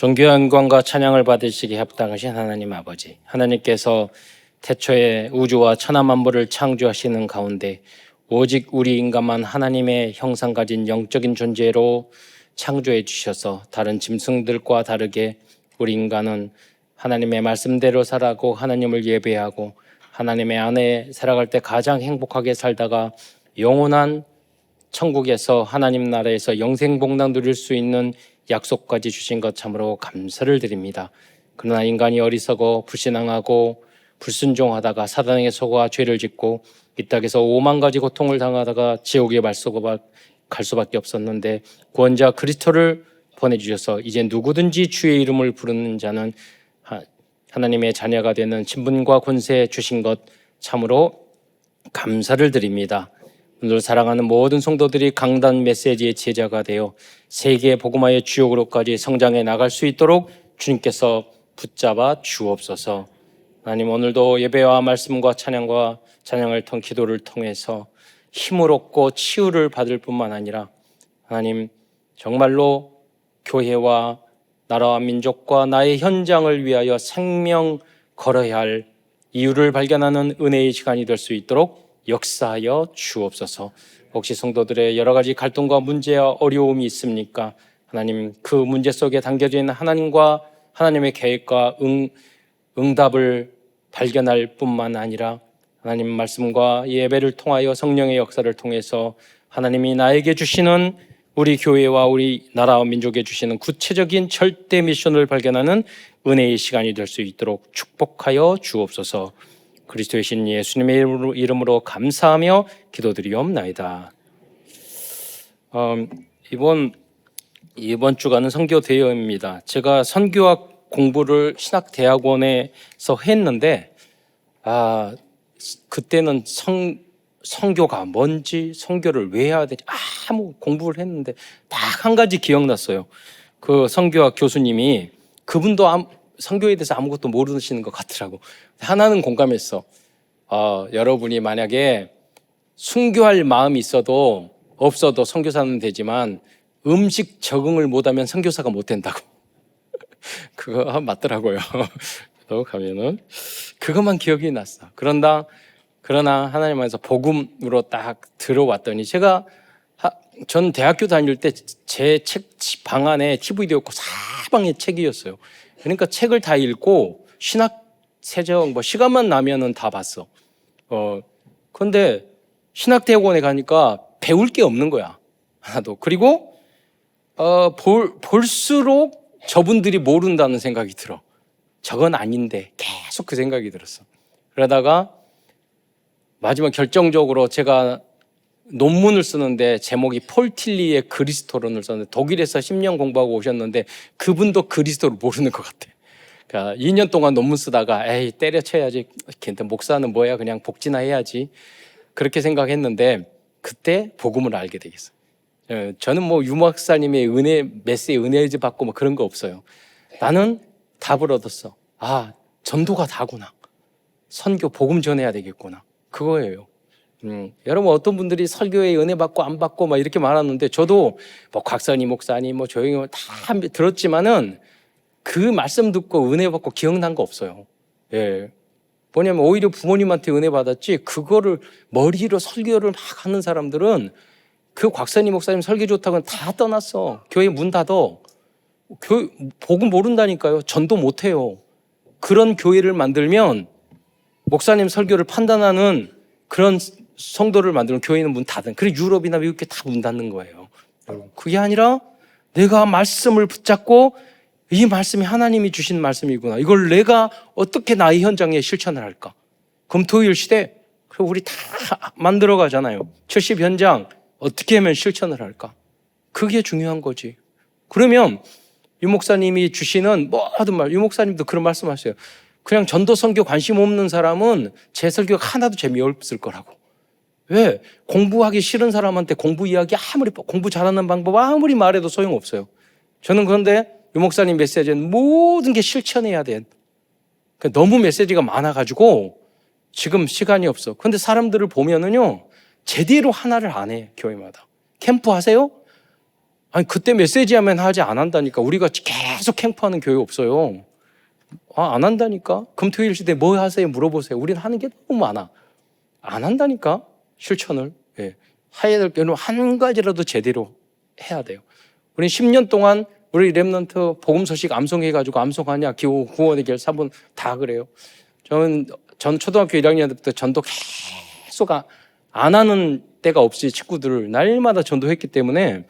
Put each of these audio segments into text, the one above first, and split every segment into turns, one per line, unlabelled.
존귀한 영광과 찬양을 받으시기에 합당하신 하나님 아버지, 하나님께서 태초에 우주와 천하 만물을 창조하시는 가운데 오직 우리 인간만 하나님의 형상 가진 영적인 존재로 창조해 주셔서 다른 짐승들과 다르게 우리 인간은 하나님의 말씀대로 살아가고 하나님을 예배하고 하나님의 안에 살아갈 때 가장 행복하게 살다가 영원한 천국에서 하나님 나라에서 영생복락 누릴 수 있는 약속까지 주신 것 참으로 감사를 드립니다. 그러나 인간이 어리석어 불신앙하고 불순종하다가 사단에게 속아 죄를 짓고 이 땅에서 오만 가지 고통을 당하다가 지옥에 갈 수밖에 없었는데 구원자 그리스도를 보내주셔서 이제 누구든지 주의 이름을 부르는 자는 하나님의 자녀가 되는 신분과 권세 주신 것 참으로 감사를 드립니다. 오늘 사랑하는 모든 성도들이 강단 메시지의 제자가 되어 세계 복음화의 주역으로까지 성장해 나갈 수 있도록 주님께서 붙잡아 주옵소서. 하나님, 오늘도 예배와 말씀과 찬양을 통 기도를 통해서 힘을 얻고 치유를 받을 뿐만 아니라 하나님 정말로 교회와 나라와 민족과 나의 현장을 위하여 생명 걸어야 할 이유를 발견하는 은혜의 시간이 될 수 있도록 역사하여 주옵소서. 혹시 성도들의 여러 가지 갈등과 문제와 어려움이 있습니까? 하나님, 그 문제 속에 담겨져 있는 하나님과 하나님의 계획과 응답을 발견할 뿐만 아니라 하나님 말씀과 예배를 통하여 성령의 역사를 통해서 하나님이 나에게 주시는 우리 교회와 우리 나라와 민족에 주시는 구체적인 절대 미션을 발견하는 은혜의 시간이 될 수 있도록 축복하여 주옵소서. 그리스도의 신 예수님의 이름으로 감사하며 기도드리옵나이다. 이번 주간은 선교 대여입니다. 제가 선교학 공부를 신학대학원에서 했는데 그때는 선교가 뭔지, 선교를 왜 해야 되지 아무 공부를 했는데 딱 한 가지 기억났어요. 그 선교학 교수님이 그분도 선교에 대해서 아무것도 모르시는 것 같더라고. 하나는 공감했어. 여러분이 만약에 순교할 마음이 없어도 선교사는 되지만 음식 적응을 못하면 선교사가 못 된다고. 그거 맞더라고요. 또 가면은 그것만 기억이 났어. 그러나 하나님 안에서 복음으로 딱 들어왔더니 전 대학교 다닐 때 제 책 방 안에 TV도 없고 사방에 책이었어요. 그러니까 책을 다 읽고 신학세정 시간만 나면은 다 봤어. 그런데 신학대학원에 가니까 배울 게 없는 거야. 하나도. 그리고 볼수록 저분들이 모른다는 생각이 들어. 저건 아닌데 계속 그 생각이 들었어. 그러다가 마지막 결정적으로 제가 논문을 쓰는데 제목이 폴 틸리의 그리스도론을 썼는데 독일에서 10년 공부하고 오셨는데 그분도 그리스도를 모르는 것 같아. 그러니까 2년 동안 논문 쓰다가 때려쳐야지. 걔한테 목사는 뭐야, 그냥 복지나 해야지. 그렇게 생각했는데 그때 복음을 알게 되겠어. 저는 유 목사님의 메시지 은혜지 받고 그런 거 없어요. 나는 답을 얻었어. 전도가 다구나. 선교 복음 전해야 되겠구나. 그거예요. 여러분, 어떤 분들이 설교에 은혜 받고 안 받고 이렇게 말하는데 저도 곽선희 목사님 조용히 다 들었지만은 그 말씀 듣고 은혜 받고 기억난 거 없어요. 뭐냐면 오히려 부모님한테 은혜 받았지 그거를 머리로 설교를 막 하는 사람들은 그 곽선희 목사님 설교 좋다고는 다 떠났어. 교회 문 닫어. 복음 모른다니까요. 전도 못해요. 그런 교회를 만들면 목사님 설교를 판단하는 그런 성도를 만들면 교회는 문 닫은. 그리고 유럽이나 미국에 다 문 닫는 거예요. 그게 아니라 내가 말씀을 붙잡고 이 말씀이 하나님이 주신 말씀이구나. 이걸 내가 어떻게 나의 현장에 실천을 할까? 금토일 시대, 그리고 우리 다 만들어 가잖아요. 70 현장 어떻게 하면 실천을 할까? 그게 중요한 거지. 그러면 유 목사님이 주시는 모든 유 목사님도 그런 말씀하세요. 그냥 전도 선교 관심 없는 사람은 제 설교가 하나도 재미없을 거라고. 왜? 공부하기 싫은 사람한테 공부 이야기 공부 잘하는 방법 아무리 말해도 소용없어요. 저는 그런데 유 목사님 메시지는 모든 게 실천해야 돼. 너무 메시지가 많아가지고 지금 시간이 없어. 그런데 사람들을 보면은요, 제대로 하나를 안 해, 교회마다. 캠프 하세요? 아니 그때 메시지 하면 하지 안 한다니까. 우리가 계속 캠프하는 교회 없어요. 안 한다니까. 금토일 시대 뭐 하세요 물어보세요. 우리는 하는 게 너무 많아. 안 한다니까 실천을. 예. 해야 될 때는 한 가지라도 제대로 해야 돼요. 우리 10년 동안 우리 렘넌트 복음 소식 암송해가지고 암송하냐 구원의 길 3번 다 그래요. 전 초등학교 1학년 때부터 전도 계속 안 하는 때가 없이 친구들을 날마다 전도했기 때문에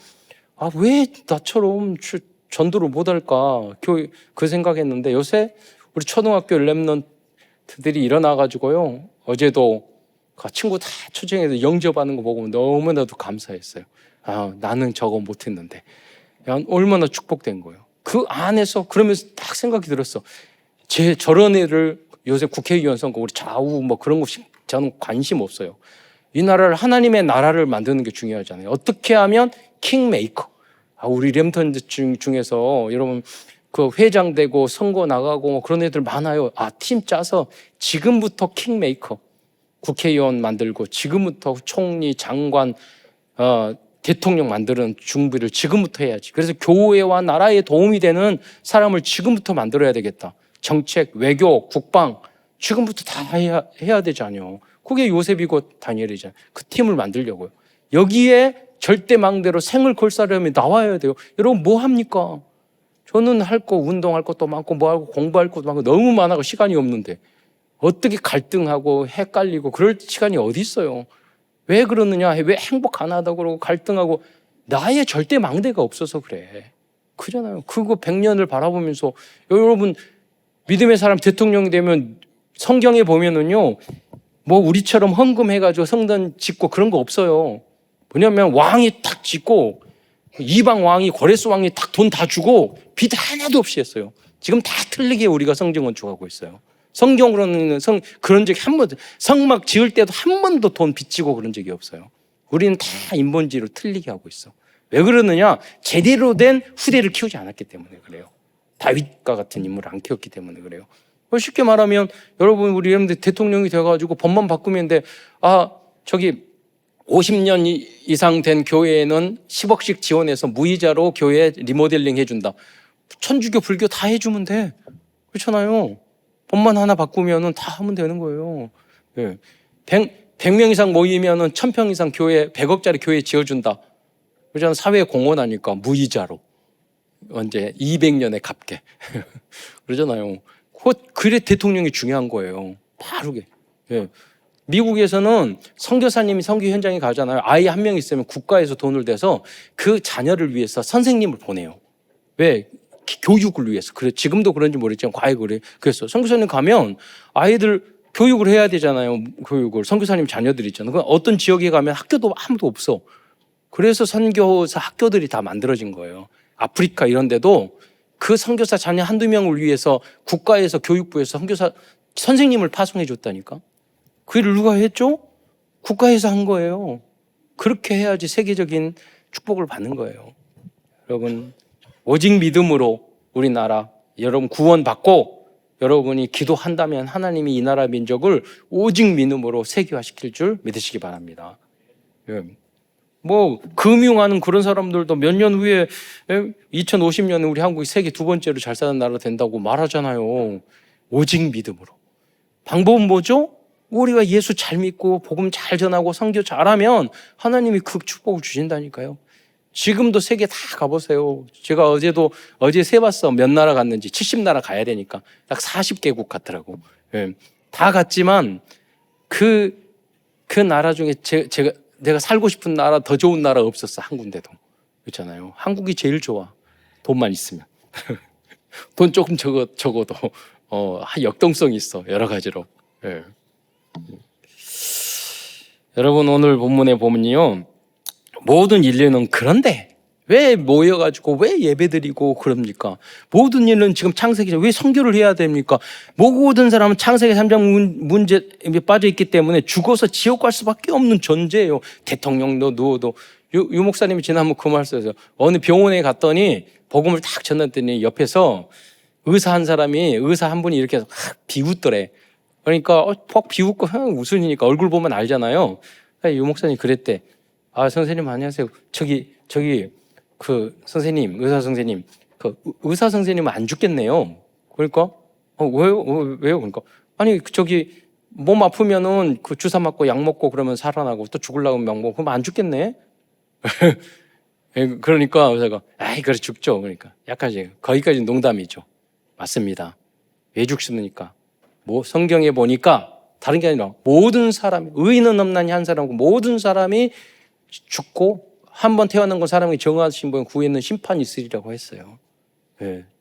왜 나처럼 전도를 못할까 그 생각했는데 요새 우리 초등학교 렘넌트들이 일어나가지고요. 어제도 친구 다 초청해서 영접하는 거 보고 너무나도 감사했어요. 나는 저거 못했는데 얼마나 축복된 거예요. 그 안에서 그러면서 딱 생각이 들었어. 저런 애를 요새 국회의원 선거 우리 좌우 뭐 그런 거 저는 관심 없어요. 이 나라를 하나님의 나라를 만드는 게 중요하잖아요. 어떻게 하면 킹메이커. 우리 렘턴트 중에서 여러분 그 회장 되고 선거 나가고 뭐 그런 애들 많아요. 팀 짜서 지금부터 킹메이커. 국회의원 만들고 지금부터 총리, 장관, 대통령 만드는 준비를 지금부터 해야지. 그래서 교회와 나라에 도움이 되는 사람을 지금부터 만들어야 되겠다. 정책, 외교, 국방 지금부터 다 해야 되잖아요. 그게 요셉이고 다니엘이잖아요. 그 팀을 만들려고요. 여기에 절대 망대로 생을 걸사려면 나와야 돼요. 여러분 뭐 합니까? 저는 할 거 운동할 것도 많고 뭐 하고 공부할 것도 많고 너무 많아서 시간이 없는데 어떻게 갈등하고 헷갈리고 그럴 시간이 어디 있어요? 왜 그러느냐? 왜 행복 안 하다고 그러고 갈등하고 나의 절대 망대가 없어서 그래. 그잖아요. 그거 100년을 바라보면서 여러분 믿음의 사람 대통령이 되면 성경에 보면은요. 뭐 우리처럼 헌금해가지고 성전 짓고 그런 거 없어요. 뭐냐면 왕이 딱 짓고 이방 왕이 고레스 왕이 딱 돈 다 주고 빚 하나도 없이 했어요. 지금 다 틀리게 우리가 성전 건축하고 있어요. 성경으로는 그런 적이 한 번도 성막 지을 때도 한 번도 돈 빚지고 그런 적이 없어요. 우리는 다 인본주의로 틀리게 하고 있어. 왜 그러느냐? 제대로 된 후대를 키우지 않았기 때문에 그래요. 다윗과 같은 인물을 안 키웠기 때문에 그래요. 쉽게 말하면 여러분 우리 여러분들 대통령이 돼가지고 법만 바꾸면 돼. 50년 이상 된 교회에는 10억씩 지원해서 무이자로 교회 리모델링 해준다. 천주교 불교 다 해주면 돼. 그렇잖아요. 법만 하나 바꾸면 다 하면 되는 거예요. 100명 이상 모이면 1000평 이상 교회 100억짜리 교회 지어준다. 그렇잖아요. 사회 공헌하니까 무이자로 언제 200년에 갚게. 그러잖아요. 그래 대통령이 중요한 거예요. 바르게. 미국에서는 선교사님이 선교 현장에 가잖아요. 아이 한 명 있으면 국가에서 돈을 대서 그 자녀를 위해서 선생님을 보내요. 왜? 교육을 위해서. 그래 지금도 그런지 모르겠지만 과거에 그래서 선교사님 가면 아이들 교육을 해야 되잖아요. 교육을 선교사님 자녀들 있잖아요. 어떤 지역에 가면 학교도 아무도 없어. 그래서 선교사 학교들이 다 만들어진 거예요. 아프리카 이런 데도 그 선교사 자녀 한두 명을 위해서 국가에서 교육부에서 선생님을 파송해 줬다니까. 그 일을 누가 했죠? 국가에서 한 거예요. 그렇게 해야지 세계적인 축복을 받는 거예요. 여러분 오직 믿음으로 우리나라 여러분 구원받고 여러분이 기도한다면 하나님이 이 나라 민족을 오직 믿음으로 세계화시킬 줄 믿으시기 바랍니다. 뭐 금융하는 그런 사람들도 몇 년 후에 2050년에 우리 한국이 세계 두 번째로 잘 사는 나라 된다고 말하잖아요. 오직 믿음으로. 방법은 뭐죠? 우리가 예수 잘 믿고 복음 잘 전하고 선교 잘하면 하나님이 그 축복을 주신다니까요. 지금도 세계 다 가보세요. 제가 어제 세봤어. 몇 나라 갔는지. 70나라 가야 되니까 딱 40개국 같더라고. 다 갔지만 그 나라 중에 내가 살고 싶은 나라 더 좋은 나라 없었어. 한 군데도. 그렇잖아요. 한국이 제일 좋아. 돈만 있으면. 돈 조금 적어도 역동성이 있어. 여러 가지로. 여러분 오늘 본문에 보면요. 모든 인류는 그런데 왜 모여가지고 왜 예배드리고 그럽니까? 모든 인류는 지금 창세기 왜 선교를 해야 됩니까? 모든 사람은 창세기 3장 문제에 빠져있기 때문에 죽어서 지옥 갈 수밖에 없는 존재예요. 대통령도 누워도 유 목사님이 지난번 그 말씀하셨어요. 어느 병원에 갔더니 복음을 딱 전했더니 옆에서 의사 한 분이 이렇게 비웃더래. 그러니까 퍽 비웃고 웃으니까 얼굴 보면 알잖아요. 유 목사님 그랬대. 선생님 안녕하세요. 저기 선생님, 의사 선생님, 의사 선생님은 안 죽겠네요. 그러니까 왜요? 그러니까 아니 저기 몸 아프면은 주사 맞고 약 먹고 그러면 살아나고 또 죽으려고 약 먹고 그러면 안 죽겠네. 그러니까 제가 그래 죽죠. 그러니까 약간 거기까지 농담이죠. 맞습니다. 왜 죽습니까? 성경에 보니까 다른 게 아니라 모든 사람이, 의인은 없나니 한 사람이고 모든 사람이 죽고 한 번 태어난 건 사람이 정하신 분 후에는 심판이 있으리라고 했어요.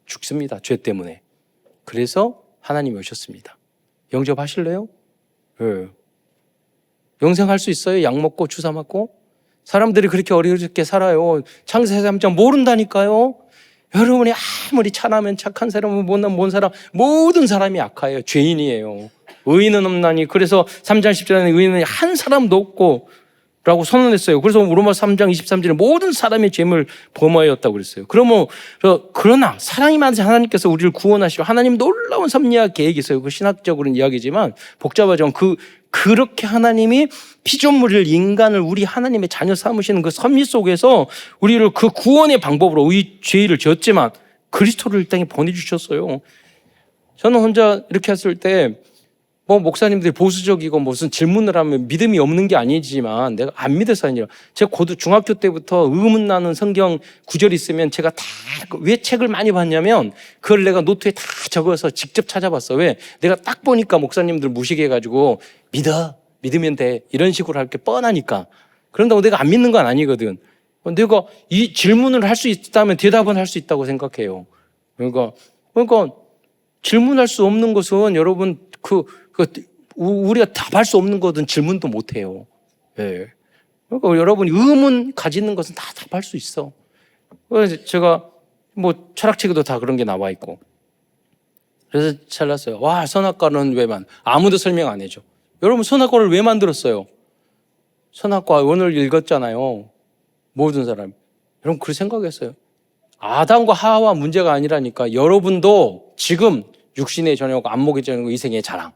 죽습니다. 죄 때문에. 그래서 하나님이 오셨습니다. 영접하실래요? 영생할 수 있어요? 약 먹고 주사 맞고? 사람들이 그렇게 어리석게 살아요. 창세기 3장 모른다니까요. 여러분이 아무리 착하면 착한 사람은 못난 뭔 사람, 모든 사람이 악해요. 죄인이에요. 의인은 없나니. 그래서 3장 10절에는 의인은 한 사람도 없고 라고 선언했어요. 그래서 로마서 3장 23절에 모든 사람의 죄를 범하였다고 그랬어요. 그러나 사랑이 많으신 하나님께서 우리를 구원하시려 하나님 놀라운 섭리와 계획이 있어요. 그 신학적으로는 이야기지만 복잡하지만 그렇게 하나님이 피조물을 인간을 우리 하나님의 자녀 삼으시는 그 섭리 속에서 우리를 그 구원의 방법으로 죄를 지었지만 그리스도를 이 땅에 보내주셨어요. 저는 혼자 이렇게 했을 때 목사님들이 보수적이고 무슨 질문을 하면 믿음이 없는 게 아니지만 내가 안 믿어서 아니라 제가 중학교 때부터 의문나는 성경 구절이 있으면 제가 왜 책을 많이 봤냐면 그걸 내가 노트에 다 적어서 직접 찾아봤어. 왜? 내가 딱 보니까 목사님들 무식해가지고 믿으면 돼 이런 식으로 할 게 뻔하니까. 그런다고 내가 안 믿는 건 아니거든. 내가 이 질문을 할 수 있다면 대답은 할 수 있다고 생각해요. 그러니까 질문할 수 없는 것은 여러분 우리가 답할 수 없는 것은 질문도 못 해요. 그러니까 여러분이 의문 가지는 것은 다 답할 수 있어. 그래서 제가 철학책에도 다 그런 게 나와 있고. 그래서 잘랐어요. 선악과는 아무도 설명 안 해줘. 여러분 선악과를 왜 만들었어요? 선악과 오늘 읽었잖아요. 모든 사람. 여러분 그렇게 생각했어요. 아담과 하와 문제가 아니라니까. 여러분도 지금 육신의 저녁, 안목의 저녁, 이생의 자랑.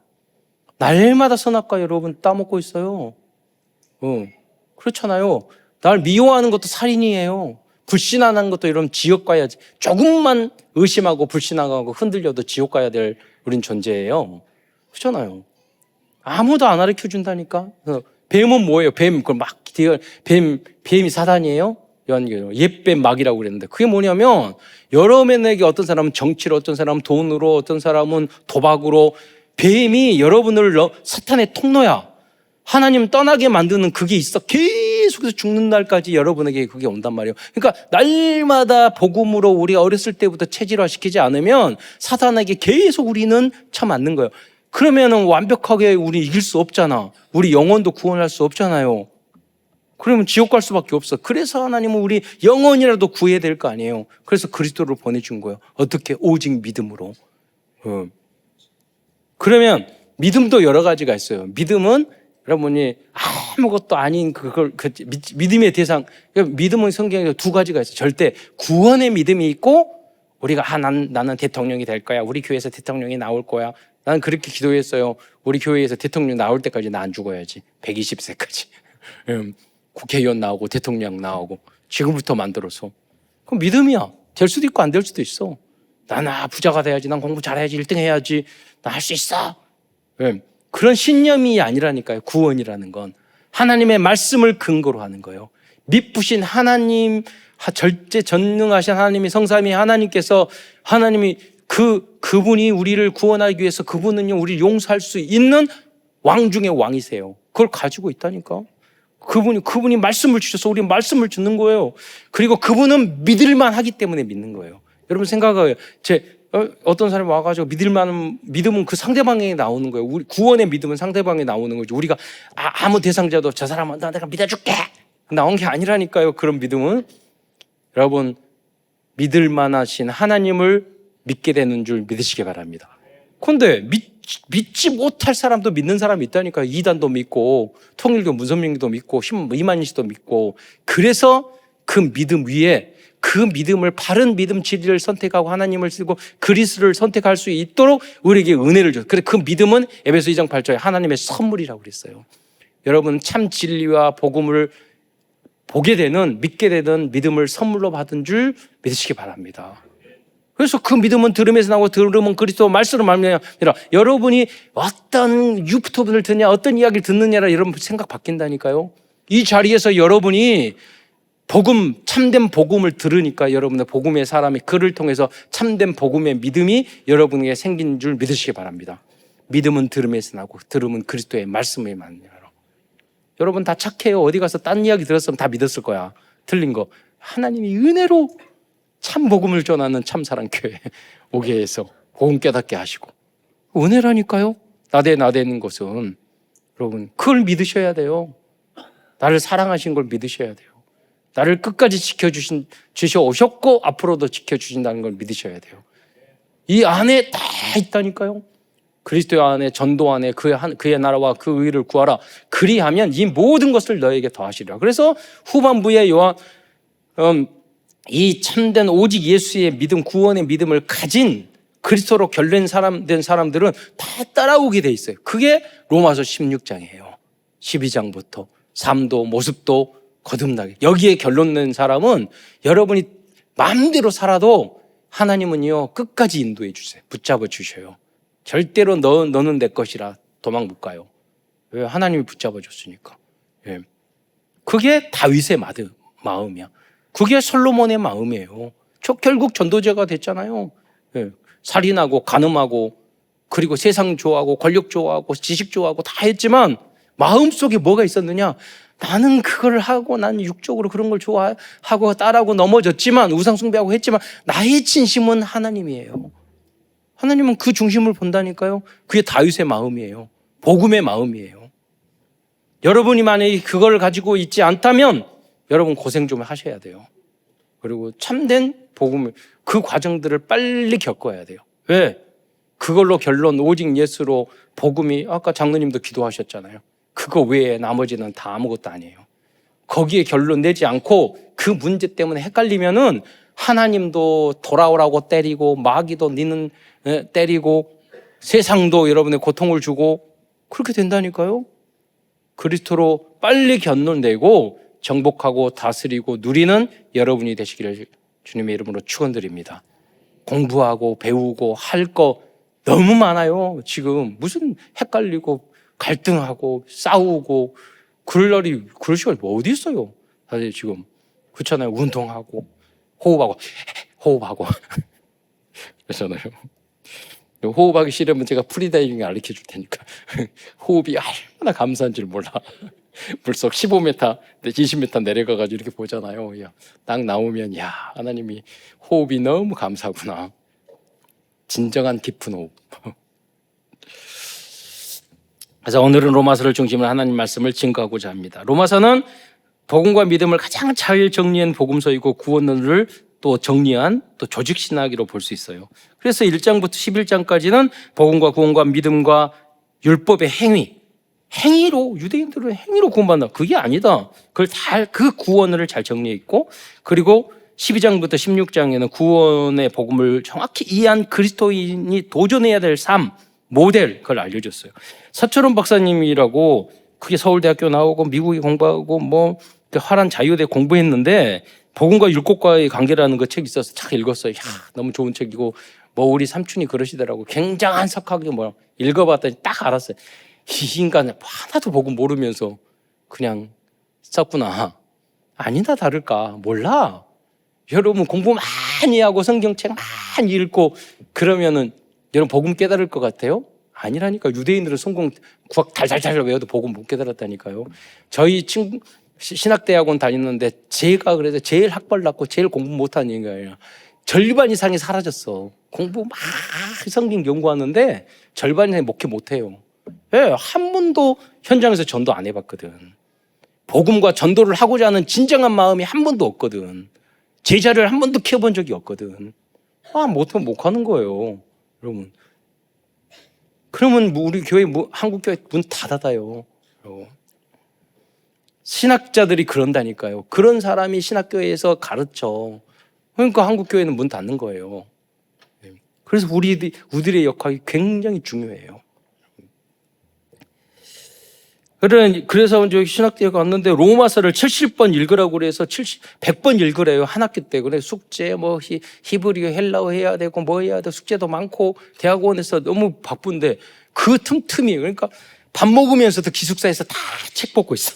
날마다 선악과 여러분 따먹고 있어요. 그렇잖아요. 날 미워하는 것도 살인이에요. 불신하는 것도 여러분 지옥 가야, 조금만 의심하고 불신하고 흔들려도 지옥 가야 될 우린 존재예요. 그렇잖아요. 아무도 안 가르쳐 준다니까. 뱀은 뭐예요? 뱀이 사단이에요? 옛뱀 막이라고 그랬는데 그게 뭐냐면 여러분에게 어떤 사람은 정치로, 어떤 사람은 돈으로, 어떤 사람은 도박으로 뱀이 여러분을 사탄의 통로야. 하나님 떠나게 만드는 그게 있어. 계속해서 죽는 날까지 여러분에게 그게 온단 말이에요. 그러니까 날마다 복음으로 우리가 어렸을 때부터 체질화시키지 않으면 사탄에게 계속 우리는 쳐맞는 거예요. 그러면은 완벽하게 우리 이길 수 없잖아. 우리 영혼도 구원할 수 없잖아요. 그러면 지옥 갈 수밖에 없어. 그래서 하나님은 우리 영혼이라도 구해야 될 거 아니에요. 그래서 그리스도를 보내준 거예요. 어떻게? 오직 믿음으로. 그러면 믿음도 여러 가지가 있어요. 믿음은 여러분이 아무것도 아닌 믿음의 대상. 믿음은 성경에 두 가지가 있어요. 절대 구원의 믿음이 있고 우리가 나는 대통령이 될 거야. 우리 교회에서 대통령이 나올 거야. 나는 그렇게 기도했어요. 우리 교회에서 대통령 나올 때까지 나 안 죽어야지. 120세까지. 국회의원 나오고 대통령 나오고 지금부터 만들어서. 그럼 믿음이야. 될 수도 있고 안 될 수도 있어. 나는 부자가 돼야지. 난 공부 잘해야지. 1등 해야지. 나 할 수 있어. 그런 신념이 아니라니까요. 구원이라는 건 하나님의 말씀을 근거로 하는 거예요. 믿부신 하나님, 절대 전능하신 하나님이 성삼위 하나님께서 하나님이 그분이 우리를 구원하기 위해서 그분은요 우리를 용서할 수 있는 왕 중의 왕이세요. 그걸 가지고 있다니까. 그분이 말씀을 주셔서 우리 말씀을 듣는 거예요. 그리고 그분은 믿을만 하기 때문에 믿는 거예요. 여러분 생각해요. 어떤 사람이 와가지고 믿음은 그 상대방에 나오는 거예요. 우리 구원의 믿음은 상대방에 나오는 거죠. 우리가 아무 대상자도 저 사람은 내가 믿어줄게 나온 게 아니라니까요. 그런 믿음은 여러분 믿을만하신 하나님을 믿게 되는 줄 믿으시기 바랍니다. 그런데 믿지 못할 사람도 믿는 사람이 있다니까요. 이단도 믿고 통일교 문선명도 믿고 이만희 씨도 믿고. 그래서 그 믿음 위에 그 믿음을 바른 믿음 진리를 선택하고 하나님을 쓰고 그리스도를 선택할 수 있도록 우리에게 은혜를 줬어요. 그래서 그 믿음은 에베소 2장 8절에 하나님의 선물이라고 그랬어요. 여러분 참 진리와 복음을 보게 되는, 믿게 되는 믿음을 선물로 받은 줄 믿으시기 바랍니다. 그래서 그 믿음은 들음에서 나고 들음은 그리스도 말씀으로 말미암아. 여러분이 어떤 유튜브를 듣냐, 어떤 이야기를 듣느냐라 여러분 생각 바뀐다니까요. 이 자리에서 여러분이 참된 복음을 들으니까 여러분의 복음의 사람이 그를 통해서 참된 복음의 믿음이 여러분에게 생긴 줄 믿으시기 바랍니다. 믿음은 들음에서 나고 들음은 그리스도의 말씀에 말미암아. 여러분 다 착해요. 어디 가서 딴 이야기 들었으면 다 믿었을 거야. 틀린 거. 하나님이 은혜로 참 복음을 전하는 참사랑교회 오게 해서 복음 깨닫게 하시고, 은혜라니까요. 나대는 것은 여러분 그걸 믿으셔야 돼요. 나를 사랑하신 걸 믿으셔야 돼요. 나를 끝까지 지켜오셨고 앞으로도 지켜주신다는 걸 믿으셔야 돼요. 이 안에 다 있다니까요. 그리스도 안에, 전도 안에 그의 나라와 그 의를 구하라. 그리하면 이 모든 것을 너에게 더하시리라. 그래서 후반부에 이 참된 오직 예수의 믿음, 구원의 믿음을 가진 그리스도로 결된 사람들은 다 따라오게 돼 있어요. 그게 로마서 16장이에요. 12장부터 삶도 모습도 거듭나게. 여기에 결론 낸 사람은 여러분이 마음대로 살아도 하나님은요 끝까지 인도해 주세요. 붙잡아 주셔요. 절대로 너는 내 것이라 도망 못 가요. 왜? 하나님이 붙잡아 줬으니까. 예. 그게 다윗의 마음이야. 그게 솔로몬의 마음이에요. 결국 전도자가 됐잖아요. 예. 살인하고 간음하고 그리고 세상 좋아하고 권력 좋아하고 지식 좋아하고 다 했지만 마음속에 뭐가 있었느냐? 나는 그걸 하고 나는 육적으로 그런 걸 좋아하고 따라하고 넘어졌지만 우상 숭배하고 했지만 나의 진심은 하나님이에요. 하나님은 그 중심을 본다니까요. 그게 다윗의 마음이에요. 복음의 마음이에요. 여러분이 만약에 그걸 가지고 있지 않다면 여러분 고생 좀 하셔야 돼요. 그리고 참된 복음을, 그 과정들을 빨리 겪어야 돼요. 왜? 그걸로 결론 오직 예수로 복음이, 아까 장로님도 기도하셨잖아요. 그거 외에 나머지는 다 아무것도 아니에요. 거기에 결론 내지 않고 그 문제 때문에 헷갈리면은 하나님도 돌아오라고 때리고 마귀도 니는 때리고 세상도 여러분의 고통을 주고 그렇게 된다니까요. 그리스도로 빨리 결론 내고 정복하고 다스리고 누리는 여러분이 되시기를 주님의 이름으로 축원드립니다. 공부하고 배우고 할 거 너무 많아요. 지금 무슨 헷갈리고 갈등하고 싸우고 그럴 시간이 뭐 어디 있어요. 사실 지금 그렇잖아요. 운동하고 호흡하고 그렇잖아요. 호흡하기 싫으면 제가 프리다이빙 알려줄 테니까 호흡이 얼마나 감사한 줄 몰라. 물속 15m, 20m 내려가가지고 이렇게 보잖아요. 딱 나오면 야, 하나님이 호흡이 너무 감사구나. 진정한 깊은 호흡. 그래서 오늘은 로마서를 중심으로 하나님 말씀을 증거하고자 합니다. 로마서는 복음과 믿음을 가장 잘 정리한 복음서이고 구원론을 또 정리한 또 조직신학으로 볼 수 있어요. 그래서 1장부터 11장까지는 복음과 구원과 믿음과 율법의 행위로, 유대인들은 행위로 구원받는다. 그게 아니다. 그 구원을 잘 정리해 있고, 그리고 12장부터 16장에는 구원의 복음을 정확히 이해한 그리스도인이 도전해야 될 삶, 모델, 그걸 알려줬어요. 서철원 박사님이라고 그게 서울대학교 나오고 미국에 공부하고 화란 자유대 공부했는데 복음과 율법과의 관계라는 그 책이 있어서 참 읽었어요. 너무 좋은 책이고 우리 삼촌이 그러시더라고. 굉장한 석학이 읽어봤더니 딱 알았어요. 이 인간 하나도 복음 모르면서 그냥 썼구나. 아니다 다를까 몰라. 여러분 공부 많이 하고 성경책 많이 읽고 그러면은 여러분 복음 깨달을 것 같아요? 아니라니까. 유대인들은 성경 구약 달달달 외워도 복음 못 깨달았다니까요. 저희 친구 신학대학원 다니는데 제가 그래서 제일 학벌 낮고 제일 공부 못하는 거예요. 절반 이상이 사라졌어. 공부 막 성경 연구하는데 절반 이상이 목회 못해요. 왜? 한 번도 현장에서 전도 안 해봤거든. 복음과 전도를 하고자 하는 진정한 마음이 한 번도 없거든. 제자를 한 번도 키워본 적이 없거든. 못하면 못 하는 거예요. 여러분. 그러면 우리 교회, 한국교회 문 다 닫아요. 신학자들이 그런다니까요. 그런 사람이 신학교에서 가르쳐. 그러니까 한국교회는 문 닫는 거예요. 그래서 우리들의 역할이 굉장히 중요해요. 그래서 이제 신학대에 갔는데 로마서를 70번 읽으라고 그래서 100번 읽으래요. 한 학기 때. 그래 숙제 뭐 히브리어 헬라어 해야 되고 뭐 해야 되고 숙제도 많고 대학원에서 너무 바쁜데 그 틈틈이 그러니까 밥 먹으면서도 기숙사에서 다 책 보고 있어.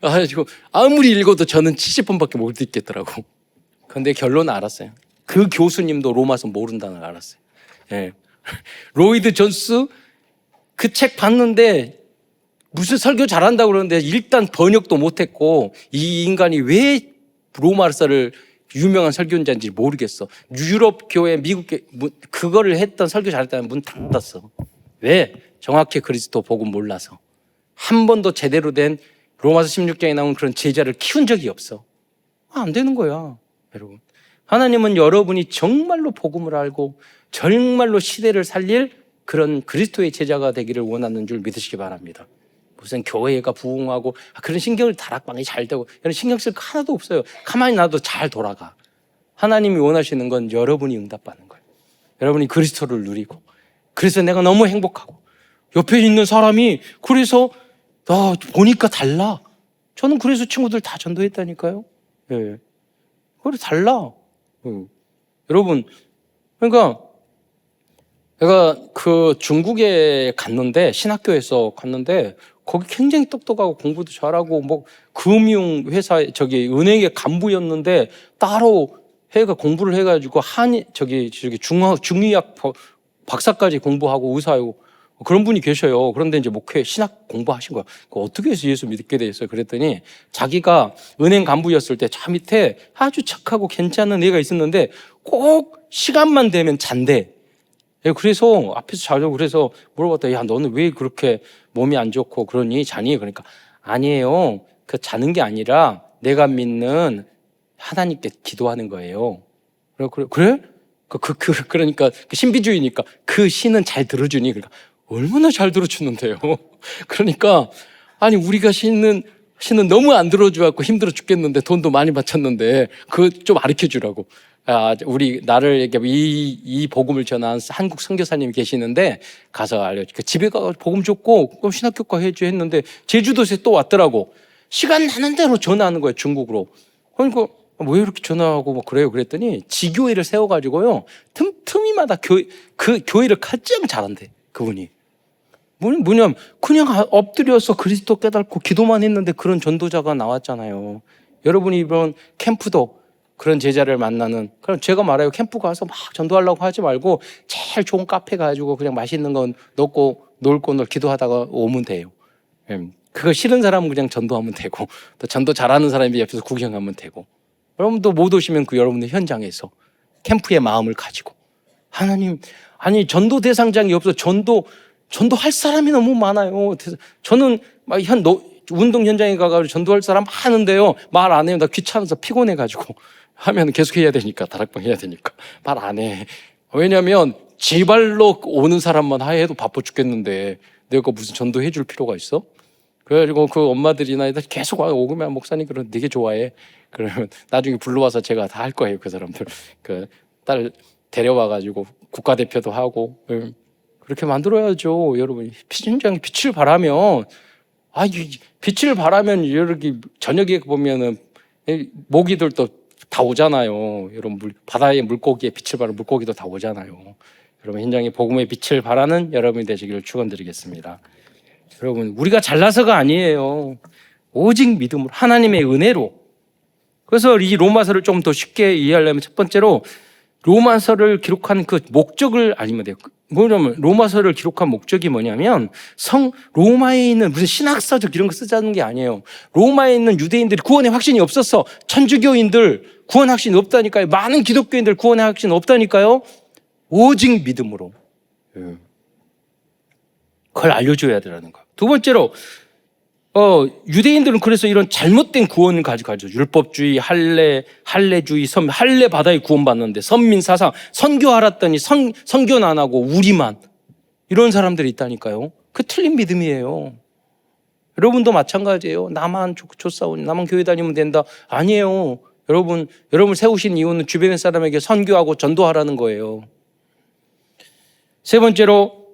그래가지고 아무리 읽어도 저는 70번밖에 못 읽겠더라고. 근데 결론은 알았어요. 그 교수님도 로마서 모른다는 걸 알았어요. 예. 로이드 존스 그 책 봤는데 무슨 설교 잘한다고 그러는데 일단 번역도 못했고 이 인간이 왜 로마서를 유명한 설교자인지 모르겠어. 유럽 교회, 미국 교회 그거를 했던 설교 잘했다면 문 닫았어. 왜? 정확히 그리스도 복음 몰라서. 한 번도 제대로 된 로마서 16장에 나온 그런 제자를 키운 적이 없어. 안 되는 거야, 여러분. 하나님은 여러분이 정말로 복음을 알고 정말로 시대를 살릴 그런 그리스도의 제자가 되기를 원하는 줄 믿으시기 바랍니다. 무슨 교회가 부흥하고 그런 신경을 다락방이 잘 되고 이런 신경 쓸 거 하나도 없어요. 가만히 놔도 잘 돌아가. 하나님이 원하시는 건 여러분이 응답받는 거예요. 여러분이 그리스도를 누리고 그래서 내가 너무 행복하고 옆에 있는 사람이 그래서 나 보니까 달라. 저는 그래서 친구들 다 전도했다니까요. 예. 그래 달라. 여러분 그러니까 내가 그 중국에 갔는데 신학교에서 갔는데 거기 굉장히 똑똑하고 공부도 잘하고 뭐 금융회사 은행의 간부였는데 따로 해가 공부를 해가지고 중의학 박사까지 공부하고 의사하고 그런 분이 계셔요. 그런데 이제 목회 신학 공부하신 거야. 어떻게 해서 예수 믿게 됐어요? 그랬더니 자기가 은행 간부였을 때 저 밑에 아주 착하고 괜찮은 애가 있었는데 꼭 시간만 되면 잔대. 그래서 앞에서 자려고 그래서 물어봤더니 야 너는 왜 그렇게 몸이 안 좋고 그러니 자니? 그러니까 아니에요. 그 자는 게 아니라 내가 믿는 하나님께 기도하는 거예요. 그래? 그러니까 신비주의니까 그 신은 잘 들어주니? 그러니까 얼마나 잘 들어주는데요. 그러니까 아니 우리가 신은 너무 안 들어줘갖고 힘들어 죽겠는데 돈도 많이 바쳤는데 그거 좀 가르쳐 주라고. 나를 이 복음을 전한 한국 선교사님이 계시는데 가서 알려줘. 집에 가서 복음 줬고 신학교과 해줘 했는데 제주도에서 또 왔더라고. 시간 나는 대로 전화하는 거예요, 중국으로. 그러니까 왜 이렇게 전화하고 뭐 그래요? 그랬더니 지교회를 세워가지고요. 틈틈이마다 교회를 가장 잘한대, 그분이. 뭐냐면 그냥 엎드려서 그리스도 깨닫고 기도만 했는데 그런 전도자가 나왔잖아요. 여러분이 이번 캠프도 그런 제자를 만나는, 그럼 제가 말해요. 캠프 가서 막 전도하려고 하지 말고 제일 좋은 카페 가지고 그냥 맛있는 건 넣고 놀고 기도하다가 오면 돼요. 그거 싫은 사람은 그냥 전도하면 되고 또 전도 잘하는 사람이 옆에서 구경하면 되고. 여러분도 못 오시면 그 여러분들 현장에서 캠프의 마음을 가지고 하나님, 아니 전도 대상장이 없어. 전도할 사람이 너무 많아요. 저는 막 운동 현장에 가가지고 전도할 사람 많은데요. 말 안 해요. 나 귀찮아서 피곤해가지고. 하면 계속 해야 되니까, 다락방 해야 되니까. 말 안 해. 왜냐면 지발로 오는 사람만 해도 바빠 죽겠는데 내가 무슨 전도해 줄 필요가 있어? 그래가지고 그 엄마들이나 애들 계속 와요. 오그면 목사님 그런 되게 좋아해. 그러면 나중에 불러와서 제가 다 할 거예요. 그 사람들. 그 딸 데려와가지고 국가대표도 하고. 그렇게 만들어야죠. 여러분. 현장에 빛을 발하면, 빛을 발하면 이렇게 저녁에 보면은 모기들도 다 오잖아요. 여러분, 바다의 물고기에 빛을 발하는 물고기도 다 오잖아요. 여러분, 현장에 복음의 빛을 발하는 여러분이 되시기를 축원드리겠습니다. 여러분, 우리가 잘나서가 아니에요. 오직 믿음으로, 하나님의 은혜로. 그래서 이 로마서를 좀 더 쉽게 이해하려면 첫 번째로 로마서를 기록한 그 목적을 알면 돼요. 뭐냐면 로마서를 기록한 목적이 뭐냐면 로마에 있는 무슨 신학서적 이런 거 쓰자는 게 아니에요. 로마에 있는 유대인들이 구원의 확신이 없었어. 천주교인들 구원 확신이 없다니까요. 많은 기독교인들 구원의 확신이 없다니까요. 오직 믿음으로. 그걸 알려줘야 되라는 거예요. 두 번째로 유대인들은 그래서 이런 잘못된 구원을 가지고 율법주의, 할례주의, 할례 바다에 구원받는데 선민 사상, 선교 알았더니 선교는 안 하고 우리만, 이런 사람들이 있다니까요. 그 틀린 믿음이에요. 여러분도 마찬가지예요. 나만 좋사오니 나만 교회 다니면 된다. 아니에요. 여러분 세우신 이유는 주변의 사람에게 선교하고 전도하라는 거예요. 세 번째로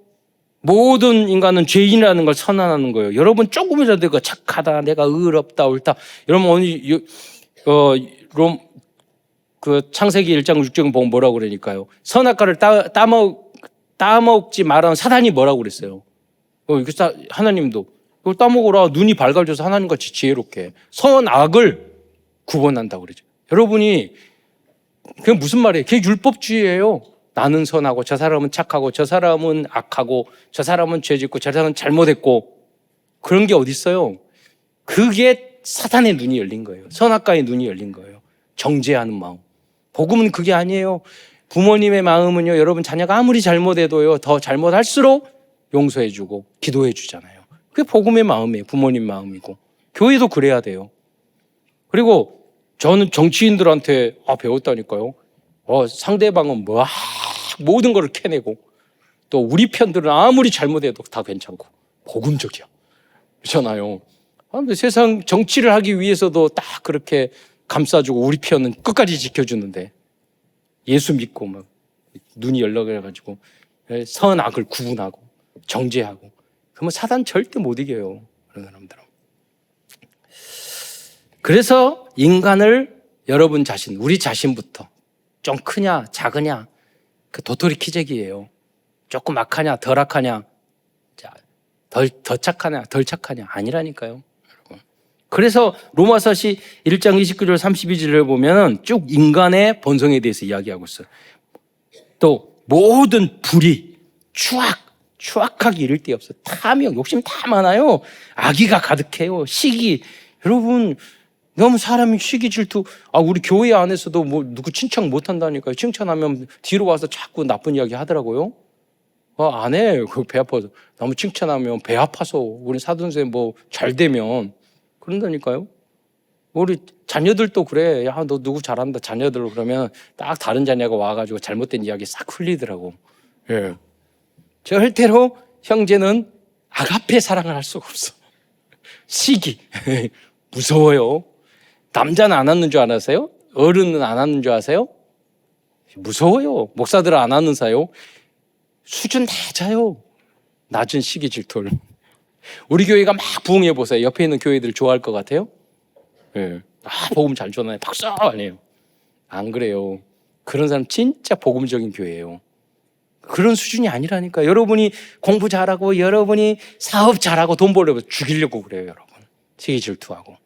모든 인간은 죄인이라는 걸 선언하는 거예요. 여러분 조금이라도 내가 착하다, 내가 의롭다, 옳다. 여러분 오늘 그 창세기 1장 6장 보면 뭐라고 그러니까요. 선악과를 따먹지 말라는 사단이 뭐라고 그랬어요. 하나님도 이걸 따먹으라. 눈이 밝아져서 하나님같이 지혜롭게 선악을 구분한다고 그러죠. 여러분이 그게 무슨 말이에요? 그게 율법주의예요. 나는 선하고 저 사람은 착하고 저 사람은 악하고 저 사람은 죄짓고 저 사람은 잘못했고 그런 게 어디 있어요? 그게 사단의 눈이 열린 거예요. 선악과의 눈이 열린 거예요. 정죄하는 마음. 복음은 그게 아니에요. 부모님의 마음은요, 여러분 자녀가 아무리 잘못해도요, 더 잘못할수록 용서해주고 기도해주잖아요. 그게 복음의 마음이에요. 부모님 마음이고. 교회도 그래야 돼요. 그리고 저는 정치인들한테 배웠다니까요. 상대방은 모든 걸 캐내고 또 우리 편들은 아무리 잘못해도 다 괜찮고 복음적이야. 그렇잖아요. 근데 세상 정치를 하기 위해서도 딱 그렇게 감싸주고 우리 편은 끝까지 지켜주는데 예수 믿고 막 눈이 열려가지고 선악을 구분하고 정죄하고 그러면 사단 절대 못 이겨요. 그런 사람들은. 그래서 인간을 여러분 자신, 우리 자신부터 좀 크냐 작으냐 그 도토리 키재기예요. 조금 악하냐 덜 악하냐 더 착하냐 덜 착하냐 아니라니까요. 여러분. 그래서 로마서시 1장 29절 32절을 보면 쭉 인간의 본성에 대해서 이야기하고 있어요. 또 모든 불의, 추악하기 이를 데 없어요. 탐욕, 욕심 다 많아요. 악의가 가득해요. 시기. 여러분 너무 사람이 시기 질투. 우리 교회 안에서도 누구 칭찬 못 한다니까요. 칭찬하면 뒤로 와서 자꾸 나쁜 이야기 하더라고요. 안 해. 배 아파서. 너무 칭찬하면 배 아파서. 우리 사돈쌤 잘 되면. 그런다니까요. 우리 자녀들도 그래. 야, 너 누구 잘한다. 자녀들 그러면 딱 다른 자녀가 와가지고 잘못된 이야기 싹 흘리더라고. 예. 절대로 형제는 아가페 사랑을 할 수가 없어. 시기. 무서워요. 남자는 안 하는 줄 아세요? 어른은 안 하는 줄 아세요? 무서워요. 목사들은 안 하는 사요. 수준 낮아요. 낮은 시기 질투를. 우리 교회가 막 부흥해 보세요. 옆에 있는 교회들 좋아할 것 같아요? 예. 복음 잘 전하네. 박수! 아니에요. 안 그래요. 그런 사람 진짜 복음적인 교회예요. 그런 수준이 아니라니까. 여러분이 공부 잘하고 여러분이 사업 잘하고 돈 벌려고 죽이려고 그래요, 여러분. 시기 질투하고.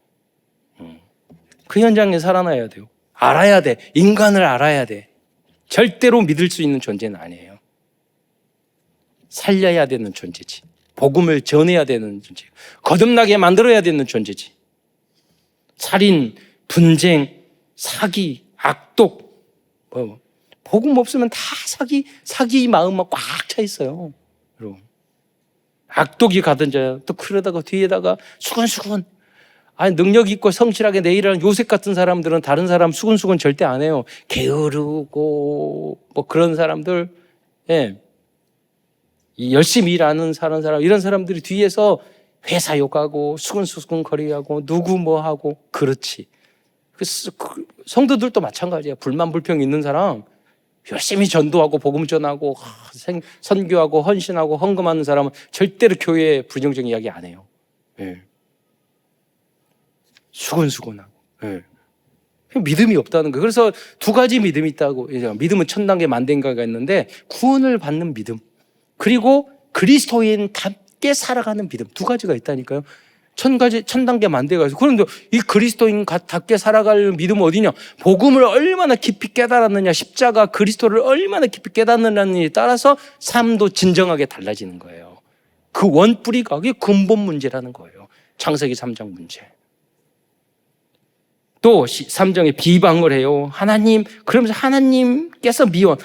그 현장에 살아나야 돼요. 알아야 돼. 인간을 알아야 돼. 절대로 믿을 수 있는 존재는 아니에요. 살려야 되는 존재지. 복음을 전해야 되는 존재. 거듭나게 만들어야 되는 존재지. 살인, 분쟁, 사기, 악독. 복음 없으면 다 사기 마음만 꽉 차 있어요. 여러분. 악독이 가던 자야. 또 그러다가 뒤에다가 수근수근. 능력 있고 성실하게 내 일하는 요셉 같은 사람들은 다른 사람 수근수근 절대 안 해요. 게으르고 그런 사람들, 예. 열심히 일하는 사람 이런 사람들이 뒤에서 회사 욕하고 수근수근 거리하고 누구 하고 그렇지. 성도들도 마찬가지야. 불만 불평 있는 사람 열심히 전도하고 복음 전하고 선교하고 헌신하고 헌금하는 사람은 절대로 교회에 부정적인 이야기 안 해요. 예. 수근수근하고. 예. 믿음이 없다는 거예요. 그래서 두 가지 믿음이 있다고. 믿음은 1000단계 만단계가 있는데 구원을 받는 믿음 그리고 그리스도인답게 살아가는 믿음 두 가지가 있다니까요. 1000단계 만단계가 있어요. 그런데 이 그리스도인답게 살아갈 믿음은 어디냐? 복음을 얼마나 깊이 깨달았느냐, 십자가 그리스도를 얼마나 깊이 깨닫느냐에 따라서 삶도 진정하게 달라지는 거예요. 그 원뿌리가 그게 근본 문제라는 거예요. 창세기 3장 문제. 또 3장에 비방을 해요. 하나님, 그러면서 하나님께서 미워.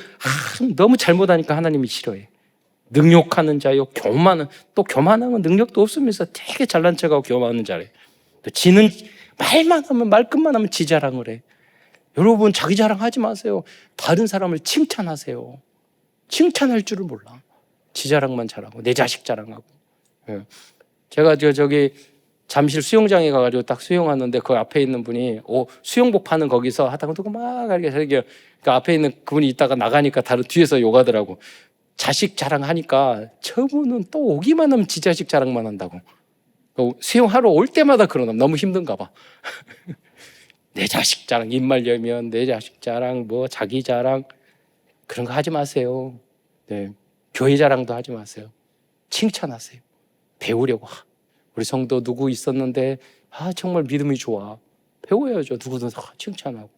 너무 잘못하니까 하나님이 싫어해. 능욕하는 자요, 교만은, 또 교만하면 능력도 없으면서 되게 잘난 척하고 교만하는 자래. 또 지는 말만 하면, 말끝만 하면 지 자랑을 해. 여러분, 자기 자랑하지 마세요. 다른 사람을 칭찬하세요. 칭찬할 줄을 몰라. 지 자랑만 잘하고, 내 자식 자랑하고. 제가 저기 잠실 수영장에 가가지고 딱 수영하는데 그 앞에 있는 분이 수영복 파는 거기서 하다가 누구 막 이렇게 그 앞에 있는 그분이 있다가 나가니까 다른 뒤에서 욕하더라고. 자식 자랑하니까 저분은 또 오기만 하면 지 자식 자랑만 한다고. 수영하러 올 때마다 그러나 너무 힘든가 봐. 내 자식 자랑, 입만 열면 내 자식 자랑, 뭐 자기 자랑 그런 거 하지 마세요. 네. 교회 자랑도 하지 마세요. 칭찬하세요. 배우려고. 우리 성도 누구 있었는데 정말 믿음이 좋아. 배워야죠. 누구든 칭찬하고.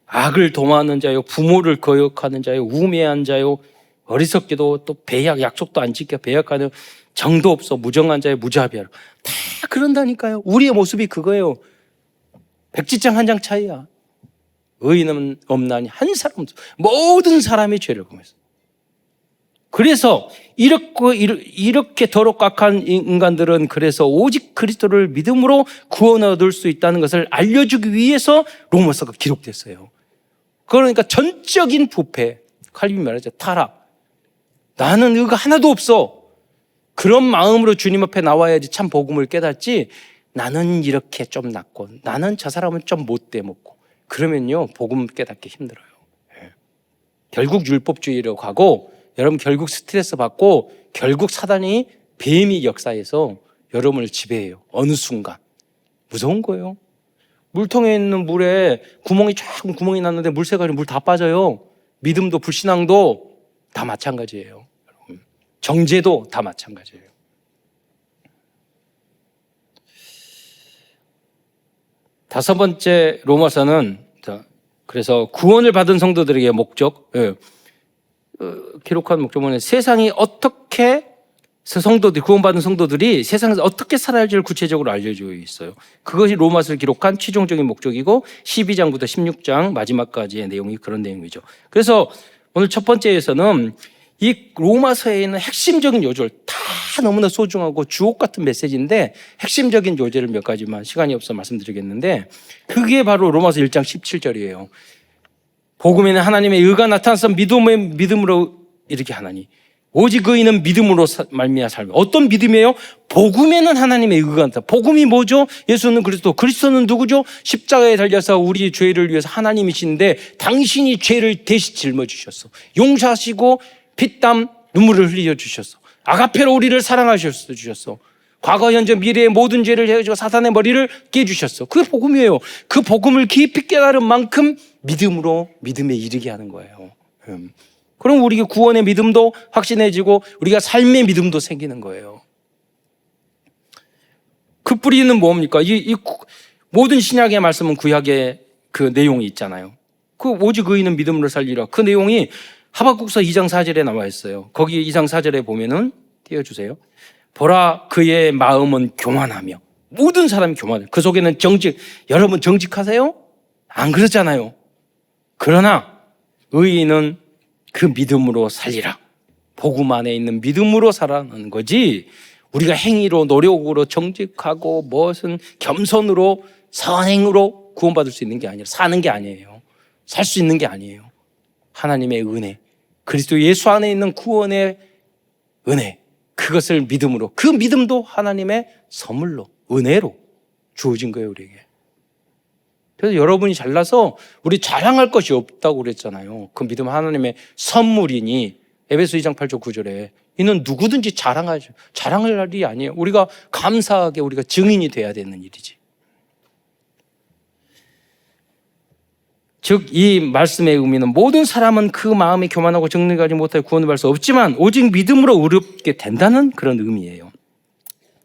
악을 도모하는 자요, 부모를 거역하는 자요, 우매한 자요, 어리석게도 또 배약, 약속도 안 지켜 배약하는 정도 없어 무정한 자요, 무자비하라. 다 그런다니까요. 우리의 모습이 그거예요. 백지장 한 장 차이야. 의인은 없나니 한 사람 없어. 모든 사람이 죄를 범했어. 그래서 이렇게 더럽각한 인간들은 그래서 오직 그리스도를 믿음으로 구원 얻을 수 있다는 것을 알려주기 위해서 로마서가 기록됐어요. 그러니까 전적인 부패, 칼빈이 말하죠. 타락. 나는 의가 하나도 없어. 그런 마음으로 주님 앞에 나와야지 참 복음을 깨닫지. 나는 이렇게 좀 낫고 나는 저 사람은 좀 못돼 먹고 그러면요 복음 깨닫기 힘들어요. 결국 율법주의로 가고 여러분 결국 스트레스 받고 결국 사단이 뱀이 역사에서 여러분을 지배해요. 어느 순간 무서운 거예요. 물통에 있는 물에 구멍이 났는데 물새가 물 다 빠져요. 믿음도 불신앙도 다 마찬가지예요. 정죄도 다 마찬가지예요. 다섯 번째 로마서는 그래서 구원을 받은 성도들에게 목적, 기록한 목적은 세상이 어떻게 성도들, 구원받은 성도들이 세상에서 어떻게 살아야 할지를 구체적으로 알려주고 있어요. 그것이 로마서를 기록한 최종적인 목적이고 12장부터 16장 마지막까지의 내용이 그런 내용이죠. 그래서 오늘 첫 번째에서는 이 로마서에 있는 핵심적인 요절 다 너무나 소중하고 주옥 같은 메시지인데 핵심적인 요절을 몇 가지만 시간이 없어 말씀드리겠는데 그게 바로 로마서 1장 17절이에요. 복음에는 하나님의 의가 나타나서 믿음으로 이렇게 하나니 오직 의인은 믿음으로 말미암아 살며. 어떤 믿음이에요? 복음에는 하나님의 의가 나타나. 복음이 뭐죠? 예수는 그리스도. 그리스도는 누구죠? 십자가에 달려서 우리의 죄를 위해서 하나님이신데 당신이 죄를 대신 짊어지셨어. 용서하시고 피땀 눈물을 흘려주셨어. 아가페로 우리를 사랑하셨어. 과거 현재 미래의 모든 죄를 헤어지고 사탄의 머리를 깨주셨어. 그게 복음이에요. 그 복음을 깊이 깨달은 만큼 믿음으로 믿음에 이르게 하는 거예요. 그럼 우리가 구원의 믿음도 확신해지고 우리가 삶의 믿음도 생기는 거예요. 그 뿌리는 뭡니까? 이 모든 신약의 말씀은 구약의 그 내용이 있잖아요. 그 오직 의인은 믿음으로 살리라. 그 내용이 하박국서 2장 4절에 나와 있어요. 거기 2장 4절에 보면은 띄워주세요. 보라 그의 마음은 교만하며 모든 사람이 교만해요. 그 속에는 정직. 여러분 정직하세요? 안 그렇잖아요. 그러나 의인은 그 믿음으로 살리라. 복음 안에 있는 믿음으로 살아가는 거지 우리가 행위로 노력으로 정직하고 무슨 겸손으로 선행으로 구원받을 수 있는 게 아니라 사는 게 아니에요. 살 수 있는 게 아니에요. 하나님의 은혜, 그리스도 예수 안에 있는 구원의 은혜, 그것을 믿음으로, 그 믿음도 하나님의 선물로 은혜로 주어진 거예요 우리에게. 그래서 여러분이 잘나서 우리 자랑할 것이 없다고 그랬잖아요. 그 믿음 하나님의 선물이니 에베소 2장 8절 9절에 이는 누구든지 자랑할 일이 아니에요. 우리가 감사하게 우리가 증인이 돼야 되는 일이지. 즉 이 말씀의 의미는 모든 사람은 그 마음이 교만하고 정직하지 못하여 구원을 받을 수 없지만 오직 믿음으로 의롭게 된다는 그런 의미예요.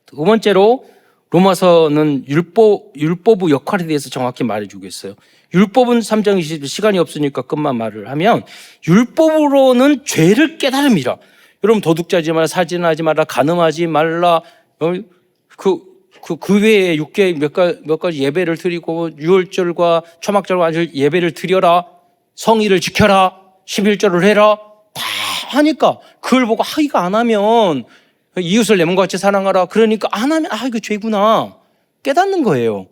두 번째로 로마서는 율법의 역할에 대해서 정확히 말해주고 있어요. 율법은 3장 20절 시간이 없으니까 끝만 말을 하면 율법으로는 죄를 깨달음이라. 여러분 도둑질하지 마라, 살인하지 마라, 간음하지 말라. 그 외에 6개 몇 가지 예배를 드리고 유월절과 초막절과 예배를 드려라. 성의를 지켜라. 11절을 해라. 다 하니까 그걸 보고 이거 안 하면 이웃을 내 몸과 같이 사랑하라. 그러니까 안 하면 이거 죄구나. 깨닫는 거예요.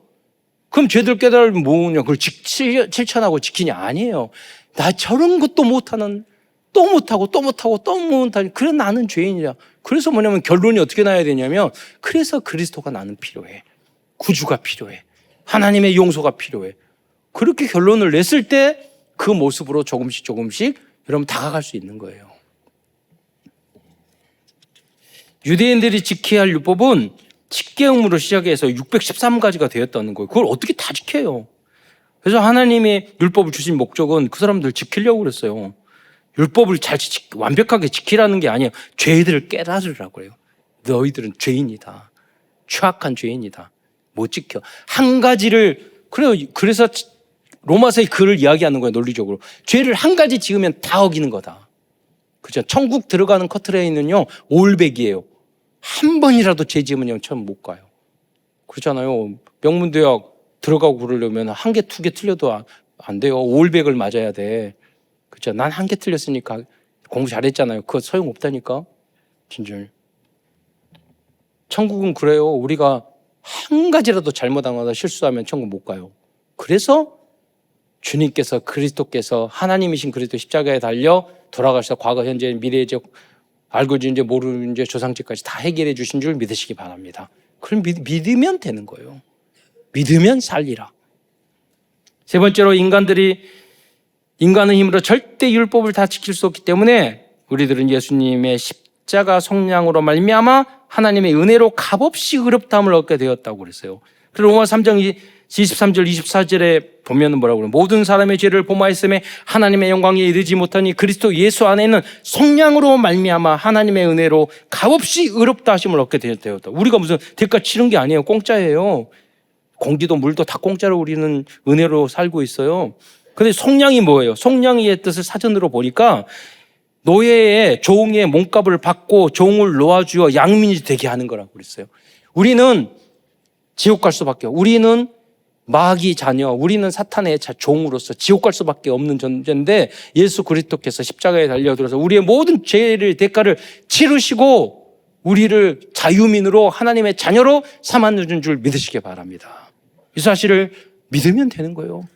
그럼 죄들 깨달으면 뭐냐? 그걸 실천하고 지키냐? 아니에요. 나 저런 것도 못하는, 또 못하고 그래 나는 죄인이야. 그래서 뭐냐면 결론이 어떻게 나야 되냐면 그래서 그리스도가 나는 필요해. 구주가 필요해. 하나님의 용서가 필요해. 그렇게 결론을 냈을 때 그 모습으로 조금씩 여러분 다가갈 수 있는 거예요. 유대인들이 지켜야 할 율법은 십계명으로 시작해서 613가지가 되었다는 거예요. 그걸 어떻게 다 지켜요? 그래서 하나님이 율법을 주신 목적은 그 사람들 지키려고 그랬어요. 율법을 완벽하게 지키라는 게 아니에요. 죄들을 깨달으라고 해요. 너희들은 죄인이다. 추악한 죄인이다. 못 지켜. 한 가지를, 그래서 로마서의 글을 이야기하는 거예요, 논리적으로. 죄를 한 가지 지으면 다 어기는 거다. 그죠? 천국 들어가는 커트레인은요, 올백이에요. 한 번이라도 죄 지으면 처음 못 가요. 그렇잖아요. 명문대학 들어가고 그러려면 한 개, 두 개 틀려도 안 돼요. 올백을 맞아야 돼. 그죠? 난 한 개 틀렸으니까 공부 잘했잖아요. 그거 소용없다니까. 진짜. 천국은 그래요. 우리가 한 가지라도 잘못하거나 실수하면 천국 못 가요. 그래서 주님께서, 그리스도께서, 하나님이신 그리스도 십자가에 달려 돌아가셔서 과거, 현재, 미래적, 알고지 이제 모르는 이제 조상제까지 다 해결해 주신 줄 믿으시기 바랍니다. 그럼 믿으면 되는 거예요. 믿으면 살리라. 세 번째로, 인간의 힘으로 절대 율법을 다 지킬 수 없기 때문에 우리들은 예수님의 십자가 속량으로 말미암아 하나님의 은혜로 값없이 의롭다함을 얻게 되었다고 그랬어요. 그리고 로마 3장 23절 24절에 보면 뭐라고 그래요? 모든 사람의 죄를 범하였음에 하나님의 영광에 이르지 못하니 그리스도 예수 안에 있는 속량으로 말미암아 하나님의 은혜로 값없이 의롭다 하심을 얻게 되었다. 우리가 무슨 대가 치른 게 아니에요. 공짜예요. 공기도 물도 다 공짜로 우리는 은혜로 살고 있어요. 근데 속량이 뭐예요? 속량의 뜻을 사전으로 보니까 노예의 종의 몸값을 받고 종을 놓아주어 양민이 되게 하는 거라고 그랬어요. 우리는 지옥 갈 수밖에 없어요. 우리는 마귀 자녀, 우리는 사탄의 종으로서 지옥 갈 수밖에 없는 존재인데 예수 그리스도께서 십자가에 달려들어서 우리의 모든 죄의 대가를 치르시고 우리를 자유민으로 하나님의 자녀로 삼아주는 줄 믿으시기 바랍니다. 이 사실을 믿으면 되는 거예요.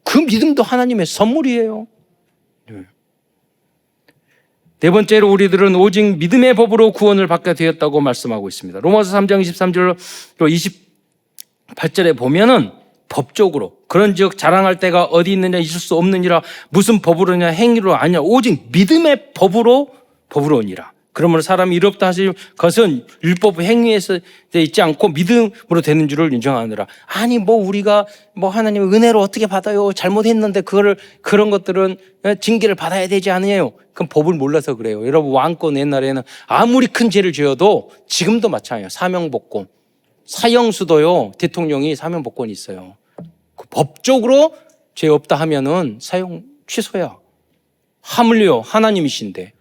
그 믿음도 하나님의 선물이에요. 네 번째로, 우리들은 오직 믿음의 법으로 구원을 받게 되었다고 말씀하고 있습니다. 로마서 3장 23절로 28절에 보면은 법적으로 그런즉 자랑할 때가 어디 있느냐, 있을 수 없느니라. 무슨 법으로냐, 행위로 아니냐, 오직 믿음의 법으로니라. 그러므로 사람이 이롭다 하실 것은 율법 행위에서 있지 않고 믿음으로 되는 줄을 인정하느라. 아니 우리가 하나님의 은혜로 어떻게 받아요? 잘못했는데 그런 것들은 징계를 받아야 되지 않느냐요? 그건 법을 몰라서 그래요. 여러분, 왕권 옛날에는 아무리 큰 죄를 지어도 지금도 마찬가지예요. 사명복권. 사형수도요, 대통령이 사명복권이 있어요. 그 법적으로 죄 없다 하면은 사형 취소야. 하물며 하나님이신데.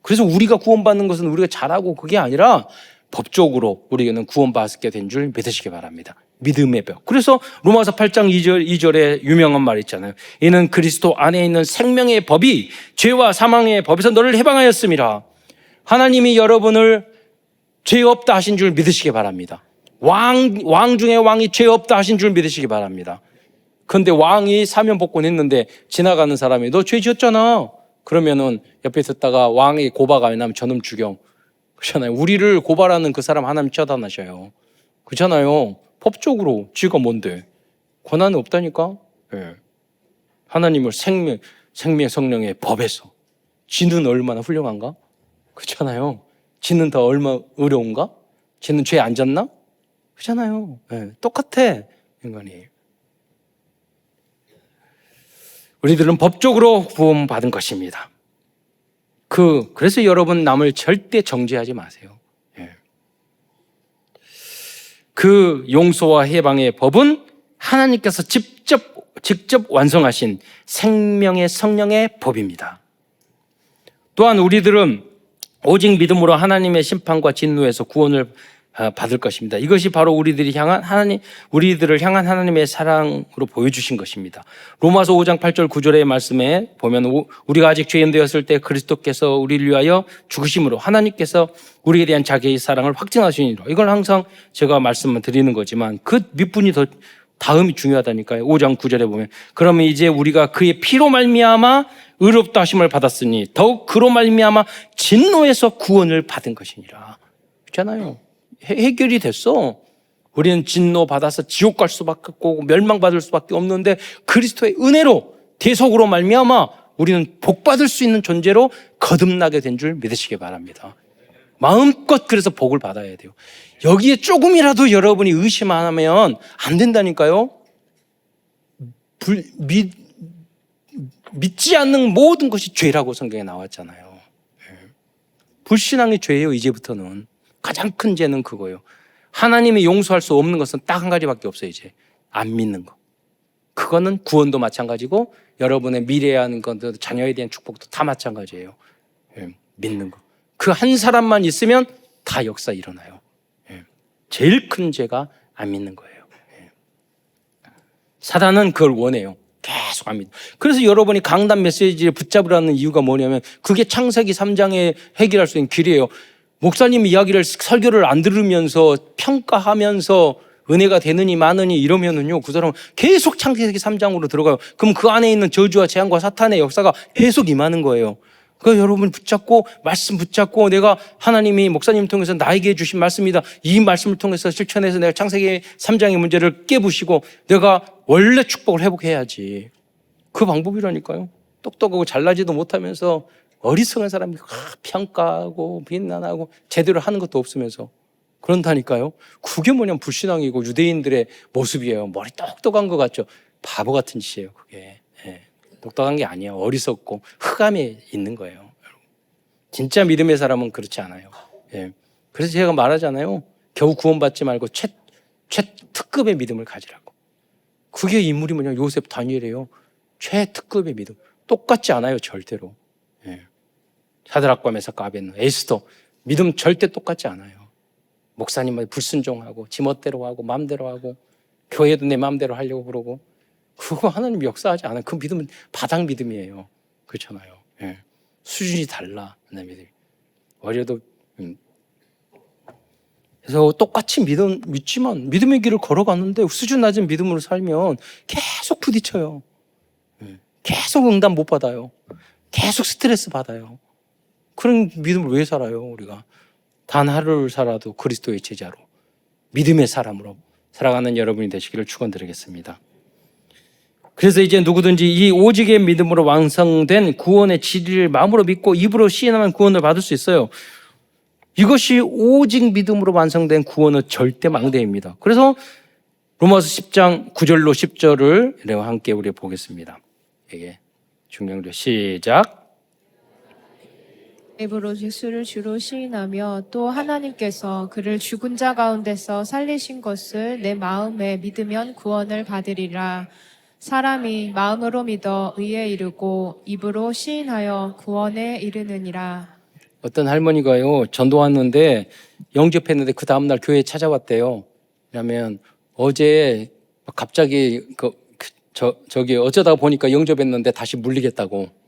그래서 우리가 구원받는 것은 우리가 잘하고 그게 아니라 법적으로 우리는 구원받게 된 줄 믿으시기 바랍니다. 믿음의 벽. 그래서 로마서 8장 2절에 유명한 말 있잖아요. 이는 그리스도 안에 있는 생명의 법이 죄와 사망의 법에서 너를 해방하였음이라. 하나님이 여러분을 죄 없다 하신 줄 믿으시기 바랍니다. 왕 중에 왕이 죄 없다 하신 줄 믿으시기 바랍니다. 그런데 왕이 사면복권 했는데 지나가는 사람이 너 죄 지었잖아. 그러면은 옆에 듣다가 왕이 고발가 안 하면 저놈 죽여. 그렇잖아요. 우리를 고발하는 그 사람 하나님 처단하셔요. 그렇잖아요. 법적으로 지가 뭔데? 권한이 없다니까? 네. 하나님을 생명 성령의 법에서. 지는 얼마나 훌륭한가? 그렇잖아요. 지는 더 얼마나 어려운가? 지는 죄 안 졌나? 그렇잖아요. 네. 똑같아, 인간이. 우리들은 법적으로 구원받은 것입니다. 그래서 여러분, 남을 절대 정죄하지 마세요. 예. 그 용서와 해방의 법은 하나님께서 직접 완성하신 생명의 성령의 법입니다. 또한 우리들은 오직 믿음으로 하나님의 심판과 진노에서 구원을 받을 것입니다. 이것이 바로 우리들을 향한 하나님의 사랑으로 보여주신 것입니다. 로마서 5장 8절 9절의 말씀에 보면 우리가 아직 죄인 되었을 때 그리스도께서 우리를 위하여 죽으심으로 하나님께서 우리에 대한 자기의 사랑을 확증하시니라. 이걸 항상 제가 말씀을 드리는 거지만 그 밑분이 더 다음이 중요하다니까요. 5장 9절에 보면 그러면 이제 우리가 그의 피로 말미암아 의롭다 하심을 받았으니 더욱 그로 말미암아 진노에서 구원을 받은 것이니라. 그렇잖아요. 해결이 됐어. 우리는 진노 받아서 지옥 갈 수밖에 없고 멸망받을 수밖에 없는데 그리스도의 은혜로 대속으로 말미암아 우리는 복받을 수 있는 존재로 거듭나게 된 줄 믿으시기 바랍니다. 마음껏 그래서 복을 받아야 돼요. 여기에 조금이라도 여러분이 의심 안 하면 안 된다니까요. 믿지 않는 모든 것이 죄라고 성경에 나왔잖아요. 불신앙이 죄예요. 이제부터는 가장 큰 죄는 그거예요. 하나님이 용서할 수 없는 것은 딱 한 가지밖에 없어요. 이제 안 믿는 거. 그거는 구원도 마찬가지고 여러분의 미래에 하는 것도 자녀에 대한 축복도 다 마찬가지예요. 믿는 거. 그 한 사람만 있으면 다 역사 일어나요. 제일 큰 죄가 안 믿는 거예요. 사단은 그걸 원해요. 계속 안 믿어. 그래서 여러분이 강단 메시지를 붙잡으라는 이유가 뭐냐면 그게 창세기 3장에 해결할 수 있는 길이에요. 목사님 이야기를 설교를 안 들으면서 평가하면서 은혜가 되느니 마느니 이러면은요, 그 사람은 계속 창세기 3장으로 들어가요. 그럼 그 안에 있는 저주와 재앙과 사탄의 역사가 계속 임하는 거예요. 그러니까 여러분 붙잡고 말씀 붙잡고 내가 하나님이 목사님 통해서 나에게 주신 말씀이다. 이 말씀을 통해서 실천해서 내가 창세기 3장의 문제를 깨부시고 내가 원래 축복을 회복해야지. 그 방법이라니까요. 똑똑하고 잘나지도 못하면서 어리석은 사람이 평가하고 비난하고 제대로 하는 것도 없으면서 그런다니까요. 그게 뭐냐면 불신앙이고 유대인들의 모습이에요. 머리 똑똑한 것 같죠. 바보 같은 짓이에요. 그게. 똑똑한 게 아니에요. 어리석고 흑암에 있는 거예요. 진짜 믿음의 사람은 그렇지 않아요. 그래서 제가 말하잖아요. 겨우 구원받지 말고 최특급의 믿음을 가지라고. 그게 인물이 뭐냐 요셉 다니엘이에요. 최특급의 믿음. 똑같지 않아요. 절대로. 사드락과 메삭과 아벳느고 에스더 믿음 절대 똑같지 않아요. 목사님은 불순종하고 지멋대로 하고 마음대로 하고 교회도 내 마음대로 하려고 그러고 그거 하나님 역사하지 않아요. 그 믿음은 바닥 믿음이에요. 그렇잖아요. 수준이 달라. 하나님 믿음이. 어려도 그래서 똑같이 믿지만 믿음의 길을 걸어갔는데 수준 낮은 믿음으로 살면 계속 부딪혀요. 계속 응답 못 받아요. 계속 스트레스 받아요. 그런 믿음을 왜 살아요, 우리가? 단 하루를 살아도 그리스도의 제자로, 믿음의 사람으로 살아가는 여러분이 되시기를 축원드리겠습니다. 그래서 이제 누구든지 이 오직의 믿음으로 완성된 구원의 진리를 마음으로 믿고 입으로 시인하면 구원을 받을 수 있어요. 이것이 오직 믿음으로 완성된 구원의 절대 망대입니다. 그래서 로마서 10장 9절로 10절을 함께 우리 보겠습니다. 이게 중경도 시작.
입으로 예수를 주로 시인하며 또 하나님께서 그를 죽은 자 가운데서 살리신 것을 내 마음에 믿으면 구원을 받으리라. 사람이 마음으로 믿어 의에 이르고 입으로 시인하여 구원에 이르느니라.
어떤 할머니가요, 전도 왔는데 영접했는데 그 다음날 교회에 찾아왔대요. 왜냐면 어제 갑자기 저기 어쩌다 보니까 영접했는데 다시 물리겠다고.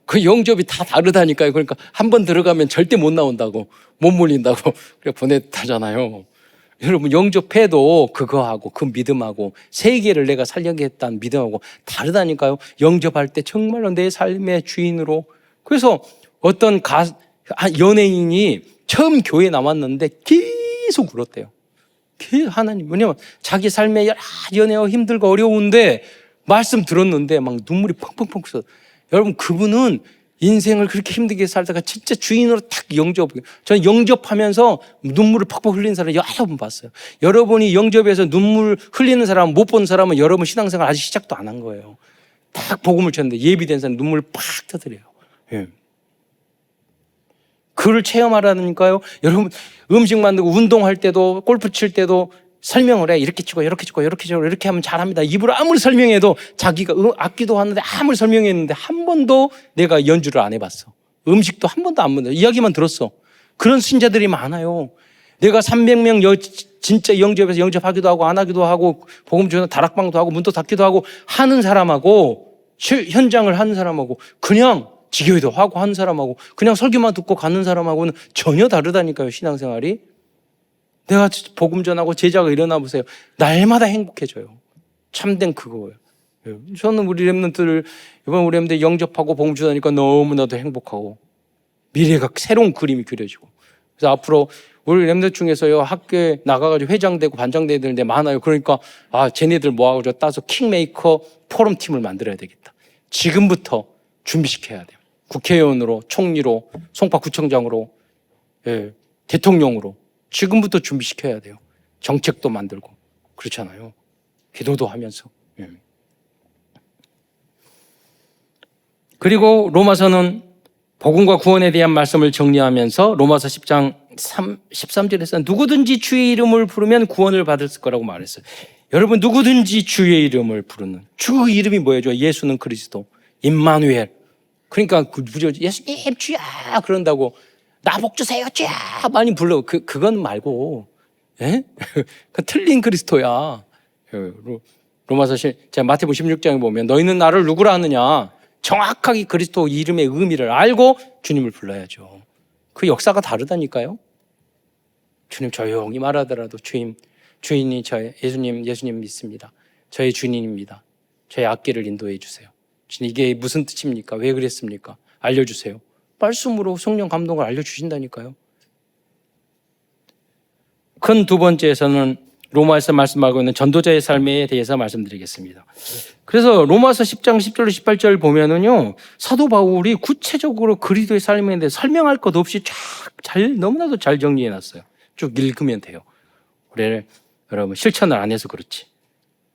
그 영접이 다 다르다니까요. 그러니까 한 번 들어가면 절대 못 나온다고, 못 물린다고 그래 보냈다잖아요. 여러분 영접해도 그거하고 그 믿음하고 세계를 내가 살려게 했다는 믿음하고 다르다니까요. 영접할 때 정말로 내 삶의 주인으로. 그래서 어떤 연예인이 처음 교회에 나왔는데 계속 울었대요. 하나님, 왜냐면 자기 삶에 여러 연애와 힘들고 어려운데 말씀 들었는데 막 눈물이 펑펑펑 쏟아. 여러분 그분은 인생을 그렇게 힘들게 살다가 진짜 주인으로 딱 저는 영접하면서 눈물을 퍽퍽 흘리는 사람 여러 번 봤어요. 여러분이 영접해서 눈물 흘리는 사람 못 본 사람은 여러분 신앙생활 아직 시작도 안 한 거예요. 딱 복음을 쳤는데 예비된 사람 눈물 팍 터뜨려요. 그를 체험하라니까요. 여러분 음식 만들고 운동할 때도 골프 칠 때도 설명을 해. 이렇게 치고 이렇게 치고 이렇게 치고 이렇게 하면 잘합니다. 입으로 아무리 설명해도 자기가 악기도 하는데 아무리 설명했는데 한 번도 내가 연주를 안 해봤어. 음식도 한 번도 안 먹었어. 이야기만 들었어. 그런 신자들이 많아요. 내가 300명 진짜 영접해서 영접하기도 하고 안 하기도 하고 복음 전에 다락방도 하고 문도 닫기도 하고 하는 사람하고 현장을 하는 사람하고 그냥 지교회도 하고 하는 사람하고 그냥 설교만 듣고 가는 사람하고는 전혀 다르다니까요. 신앙생활이. 내가 복음 전하고 제자가 일어나 보세요. 날마다 행복해져요. 참된 그거예요. 저는 우리 렘넌트를 이번 우리 렘넌트 영접하고 복음 전하니까 너무나도 행복하고 미래가 새로운 그림이 그려지고. 그래서 앞으로 우리 렘넌트 중에서요 학교에 나가가지고 회장되고 반장되야 되는데 많아요. 그러니까 쟤네들 모아가지고 따서 킹메이커 포럼 팀을 만들어야 되겠다. 지금부터 준비시켜야 돼요. 국회의원으로, 총리로, 송파구청장으로, 대통령으로 지금부터 준비시켜야 돼요. 정책도 만들고 그렇잖아요. 기도도 하면서. 그리고 로마서는 복음과 구원에 대한 말씀을 정리하면서 로마서 10장 13절에서 누구든지 주의 이름을 부르면 구원을 받을 거라고 말했어요. 여러분, 누구든지 주의 이름을 부르는, 주 이름이 뭐예요? 예수는 그리스도, 임마누엘. 그러니까 예수님 주야 그런다고 나복 주세요 주야 많이 불러. 그건 말고, 그 틀린 그리스도야. 로마서 제가 마태복음 16장에 보면 너희는 나를 누구라 하느냐, 정확하게 그리스도 이름의 의미를 알고 주님을 불러야죠. 그 역사가 다르다니까요. 주님 조용히 말하더라도 주인이 예수님 믿습니다. 저의 주인입니다. 저의 앞길을 인도해 주세요. 주님, 이게 무슨 뜻입니까? 왜 그랬습니까? 알려주세요. 말씀으로 성령 감동을 알려주신다니까요. 큰 두 번째에서는 로마에서 말씀하고 있는 전도자의 삶에 대해서 말씀드리겠습니다. 그래서 로마서 10장 10절로 18절 보면은요, 사도 바울이 구체적으로 그리스도의 삶에 대해 설명할 것 없이 너무나도 잘 정리해 놨어요. 쭉 읽으면 돼요. 우리 여러분 실천을 안 해서 그렇지.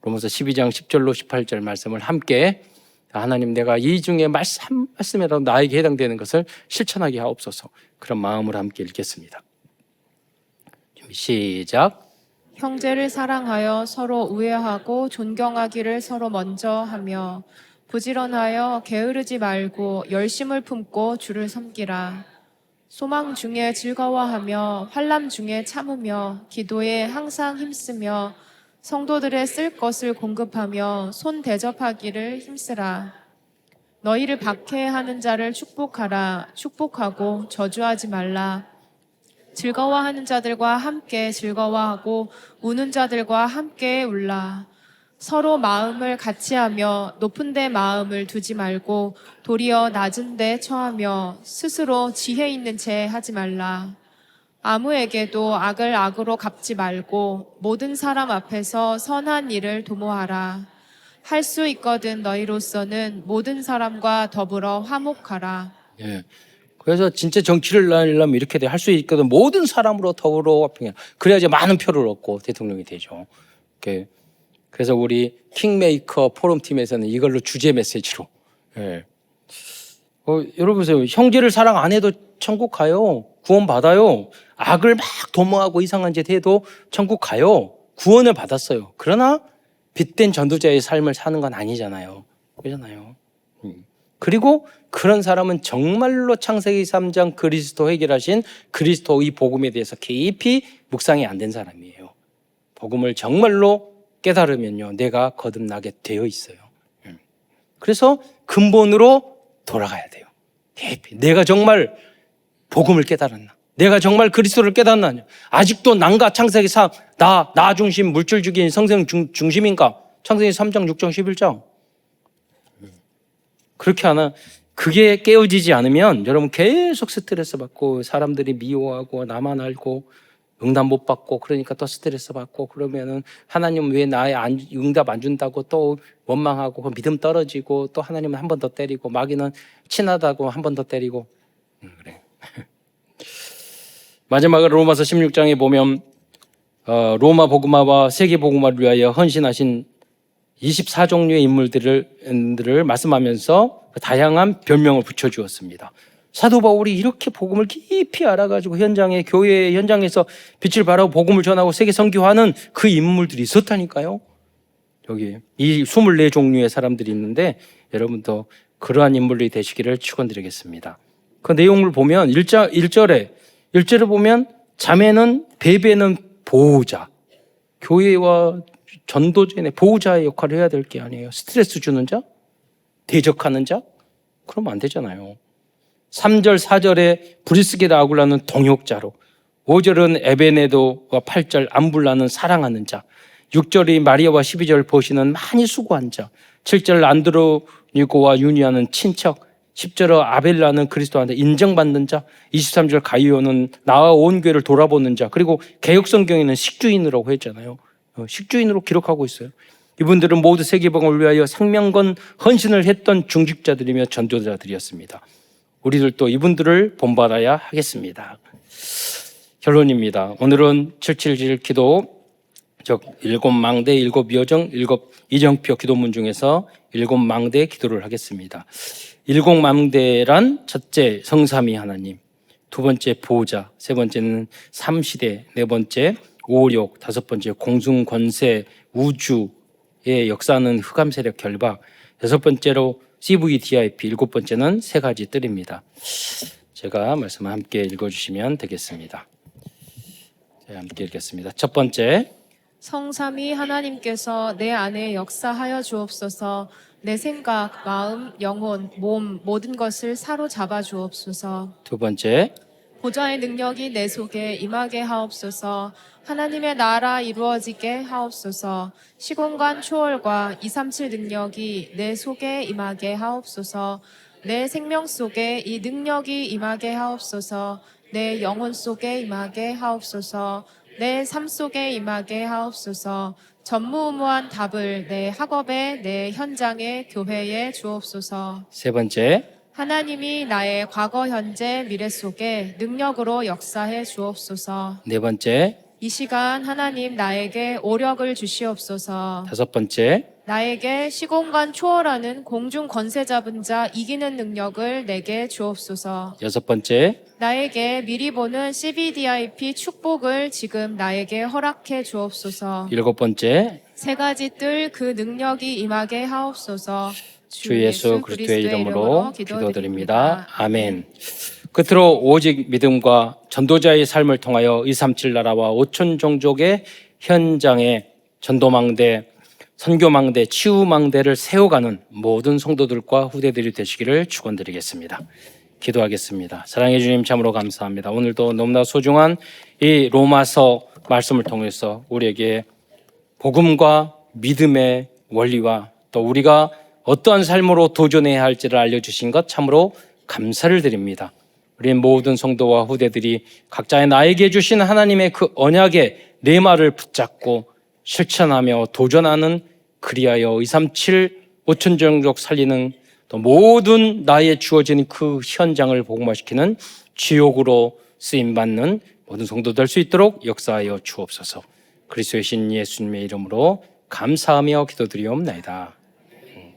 로마서 12장 10절로 18절 말씀을 함께, 하나님 내가 이 중에 한 말씀이라도 나에게 해당되는 것을 실천하게 하옵소서. 그런 마음으로 함께 읽겠습니다. 시작.
형제를 사랑하여 서로 우애하고 존경하기를 서로 먼저 하며 부지런하여 게으르지 말고 열심을 품고 주를 섬기라. 소망 중에 즐거워하며 환난 중에 참으며 기도에 항상 힘쓰며 성도들의 쓸 것을 공급하며 손 대접하기를 힘쓰라. 너희를 박해하는 자를 축복하라. 축복하고 저주하지 말라. 즐거워하는 자들과 함께 즐거워하고 우는 자들과 함께 울라. 서로 마음을 같이하며 높은 데 마음을 두지 말고 도리어 낮은 데 처하며 스스로 지혜 있는 채 하지 말라. 아무에게도 악을 악으로 갚지 말고 모든 사람 앞에서 선한 일을 도모하라. 할 수 있거든 너희로서는 모든 사람과 더불어 화목하라.
그래서 진짜 정치를 날려면 이렇게 할 수 있거든. 모든 사람으로 더불어 화평해. 그래야지 많은 표를 얻고 대통령이 되죠. 그래서 우리 킹메이커 포럼팀에서는 이걸로 주제 메시지로. 여러분 보세요. 형제를 사랑 안 해도 천국 가요. 구원 받아요. 악을 막 도모하고 이상한 짓 해도 천국 가요. 구원을 받았어요. 그러나 빛된 전도자의 삶을 사는 건 아니잖아요. 그렇잖아요. 그리고 그런 사람은 정말로 창세기 3장 그리스도 해결하신 그리스도의 복음에 대해서 깊이 묵상이 안 된 사람이에요. 복음을 정말로 깨달으면요, 내가 거듭나게 되어 있어요. 그래서 근본으로 돌아가야 돼요. 내가 정말 복음을 깨달았나? 내가 정말 그리스도를 깨달았나? 아직도 난가? 창세기 3, 나 중심, 물질 주기인 성생 중심인가? 창세기 3장, 6장, 11장. 그렇게 하나, 그게 깨어지지 않으면 여러분 계속 스트레스 받고 사람들이 미워하고 나만 알고 응답 못 받고 그러니까 또 스트레스 받고 그러면은 하나님 왜 나의 응답 안 준다고 또 원망하고 믿음 떨어지고 또 하나님은 한 번 더 때리고 마귀는 친하다고 한 번 더 때리고 그래. 마지막으로 로마서 16장에 보면 로마 복음화와 세계 복음화를 위하여 헌신하신 24종류의 인물들을 말씀하면서 다양한 별명을 붙여주었습니다. 사도 바울이 이렇게 복음을 깊이 알아가지고 교회 현장에서 빛을 발하고 복음을 전하고 세계 선교하는 그 인물들이 있었다니까요. 여기 이 24종류의 사람들이 있는데 여러분도 그러한 인물이 되시기를 축원드리겠습니다. 그 내용을 보면 1절에 보면 자매는 배배는 보호자, 교회와 전도전의 보호자의 역할을 해야 될 게 아니에요. 스트레스 주는 자, 대적하는 자, 그러면 안 되잖아요. 3절, 4절에 브리스게라 아굴라는 동역자로, 5절은 에베네도와 8절 암불라는 사랑하는 자, 6절이 마리아와 12절 보시는 많이 수고한 자, 7절 안드로니고와 유니아는 친척, 10절 아벨라는 그리스도한테 인정받는 자, 23절 가이오는 나와 온 교회를 돌아보는 자, 그리고 개혁성경에는 식주인이라고 했잖아요. 식주인으로 기록하고 있어요. 이분들은 모두 세계복음을 위하여 생명건 헌신을 했던 중직자들이며 전도자들이었습니다. 우리들도 이분들을 본받아야 하겠습니다. 결론입니다. 오늘은 777 기도, 즉 7망대, 7요정, 7이정표 기도문 중에서 7망대 기도를 하겠습니다. 7망대란 첫째 성삼위 하나님, 두 번째 보호자, 세 번째는 삼시대, 네 번째 오욕, 다섯 번째 공중권세, 우주의 역사는 흑암세력 결박, 여섯 번째로 CVDIP, 일곱 번째는 세 가지 뜰입니다. 제가 말씀을 함께 읽어주시면 되겠습니다. 제가 함께 읽겠습니다. 첫 번째,
성삼위 하나님께서 내 안에 역사하여 주옵소서. 내 생각, 마음, 영혼, 몸 모든 것을 사로잡아 주옵소서.
두 번째,
보좌의 능력이 내 속에 임하게 하옵소서. 하나님의 나라 이루어지게 하옵소서. 시공간 초월과 237 능력이 내 속에 임하게 하옵소서. 내 생명 속에 이 능력이 임하게 하옵소서. 내 영혼 속에 임하게 하옵소서. 내 삶 속에 임하게 하옵소서. 전무후무한 답을 내 학업에, 내 현장에, 교회에 주옵소서.
세 번째,
하나님이 나의 과거, 현재, 미래 속에 능력으로 역사해 주옵소서.
네 번째,
이 시간 하나님 나에게 오력을 주시옵소서.
다섯 번째,
나에게 시공간 초월하는 공중 권세 잡은 자 이기는 능력을 내게 주옵소서.
여섯 번째,
나에게 미리 보는 CVDIP 축복을 지금 나에게 허락해 주옵소서.
일곱 번째,
세 가지 뜰 그 능력이 임하게 하옵소서.
주 예수 그리스도의 이름으로 기도드립니다. 아멘. 끝으로 오직 믿음과 전도자의 삶을 통하여 237 나라와 5천 종족의 현장에 전도망대, 선교망대, 치유망대를 세워가는 모든 성도들과 후대들이 되시기를 축원드리겠습니다. 기도하겠습니다. 사랑해 주님 참으로 감사합니다. 오늘도 너무나 소중한 이 로마서 말씀을 통해서 우리에게 복음과 믿음의 원리와 또 우리가 어떠한 삶으로 도전해야 할지를 알려주신 것 참으로 감사를 드립니다. 우리 모든 성도와 후대들이 각자의 나에게 주신 하나님의 그 언약의 네 말을 붙잡고 실천하며 도전하는 그리하여 237 5천 종족 살리는 또 모든 나에 주어진 그 현장을 복음화시키는 지옥으로 쓰임받는 모든 성도 될 수 있도록 역사하여 주옵소서. 그리스도의 신 예수님의 이름으로 감사하며 기도드리옵나이다.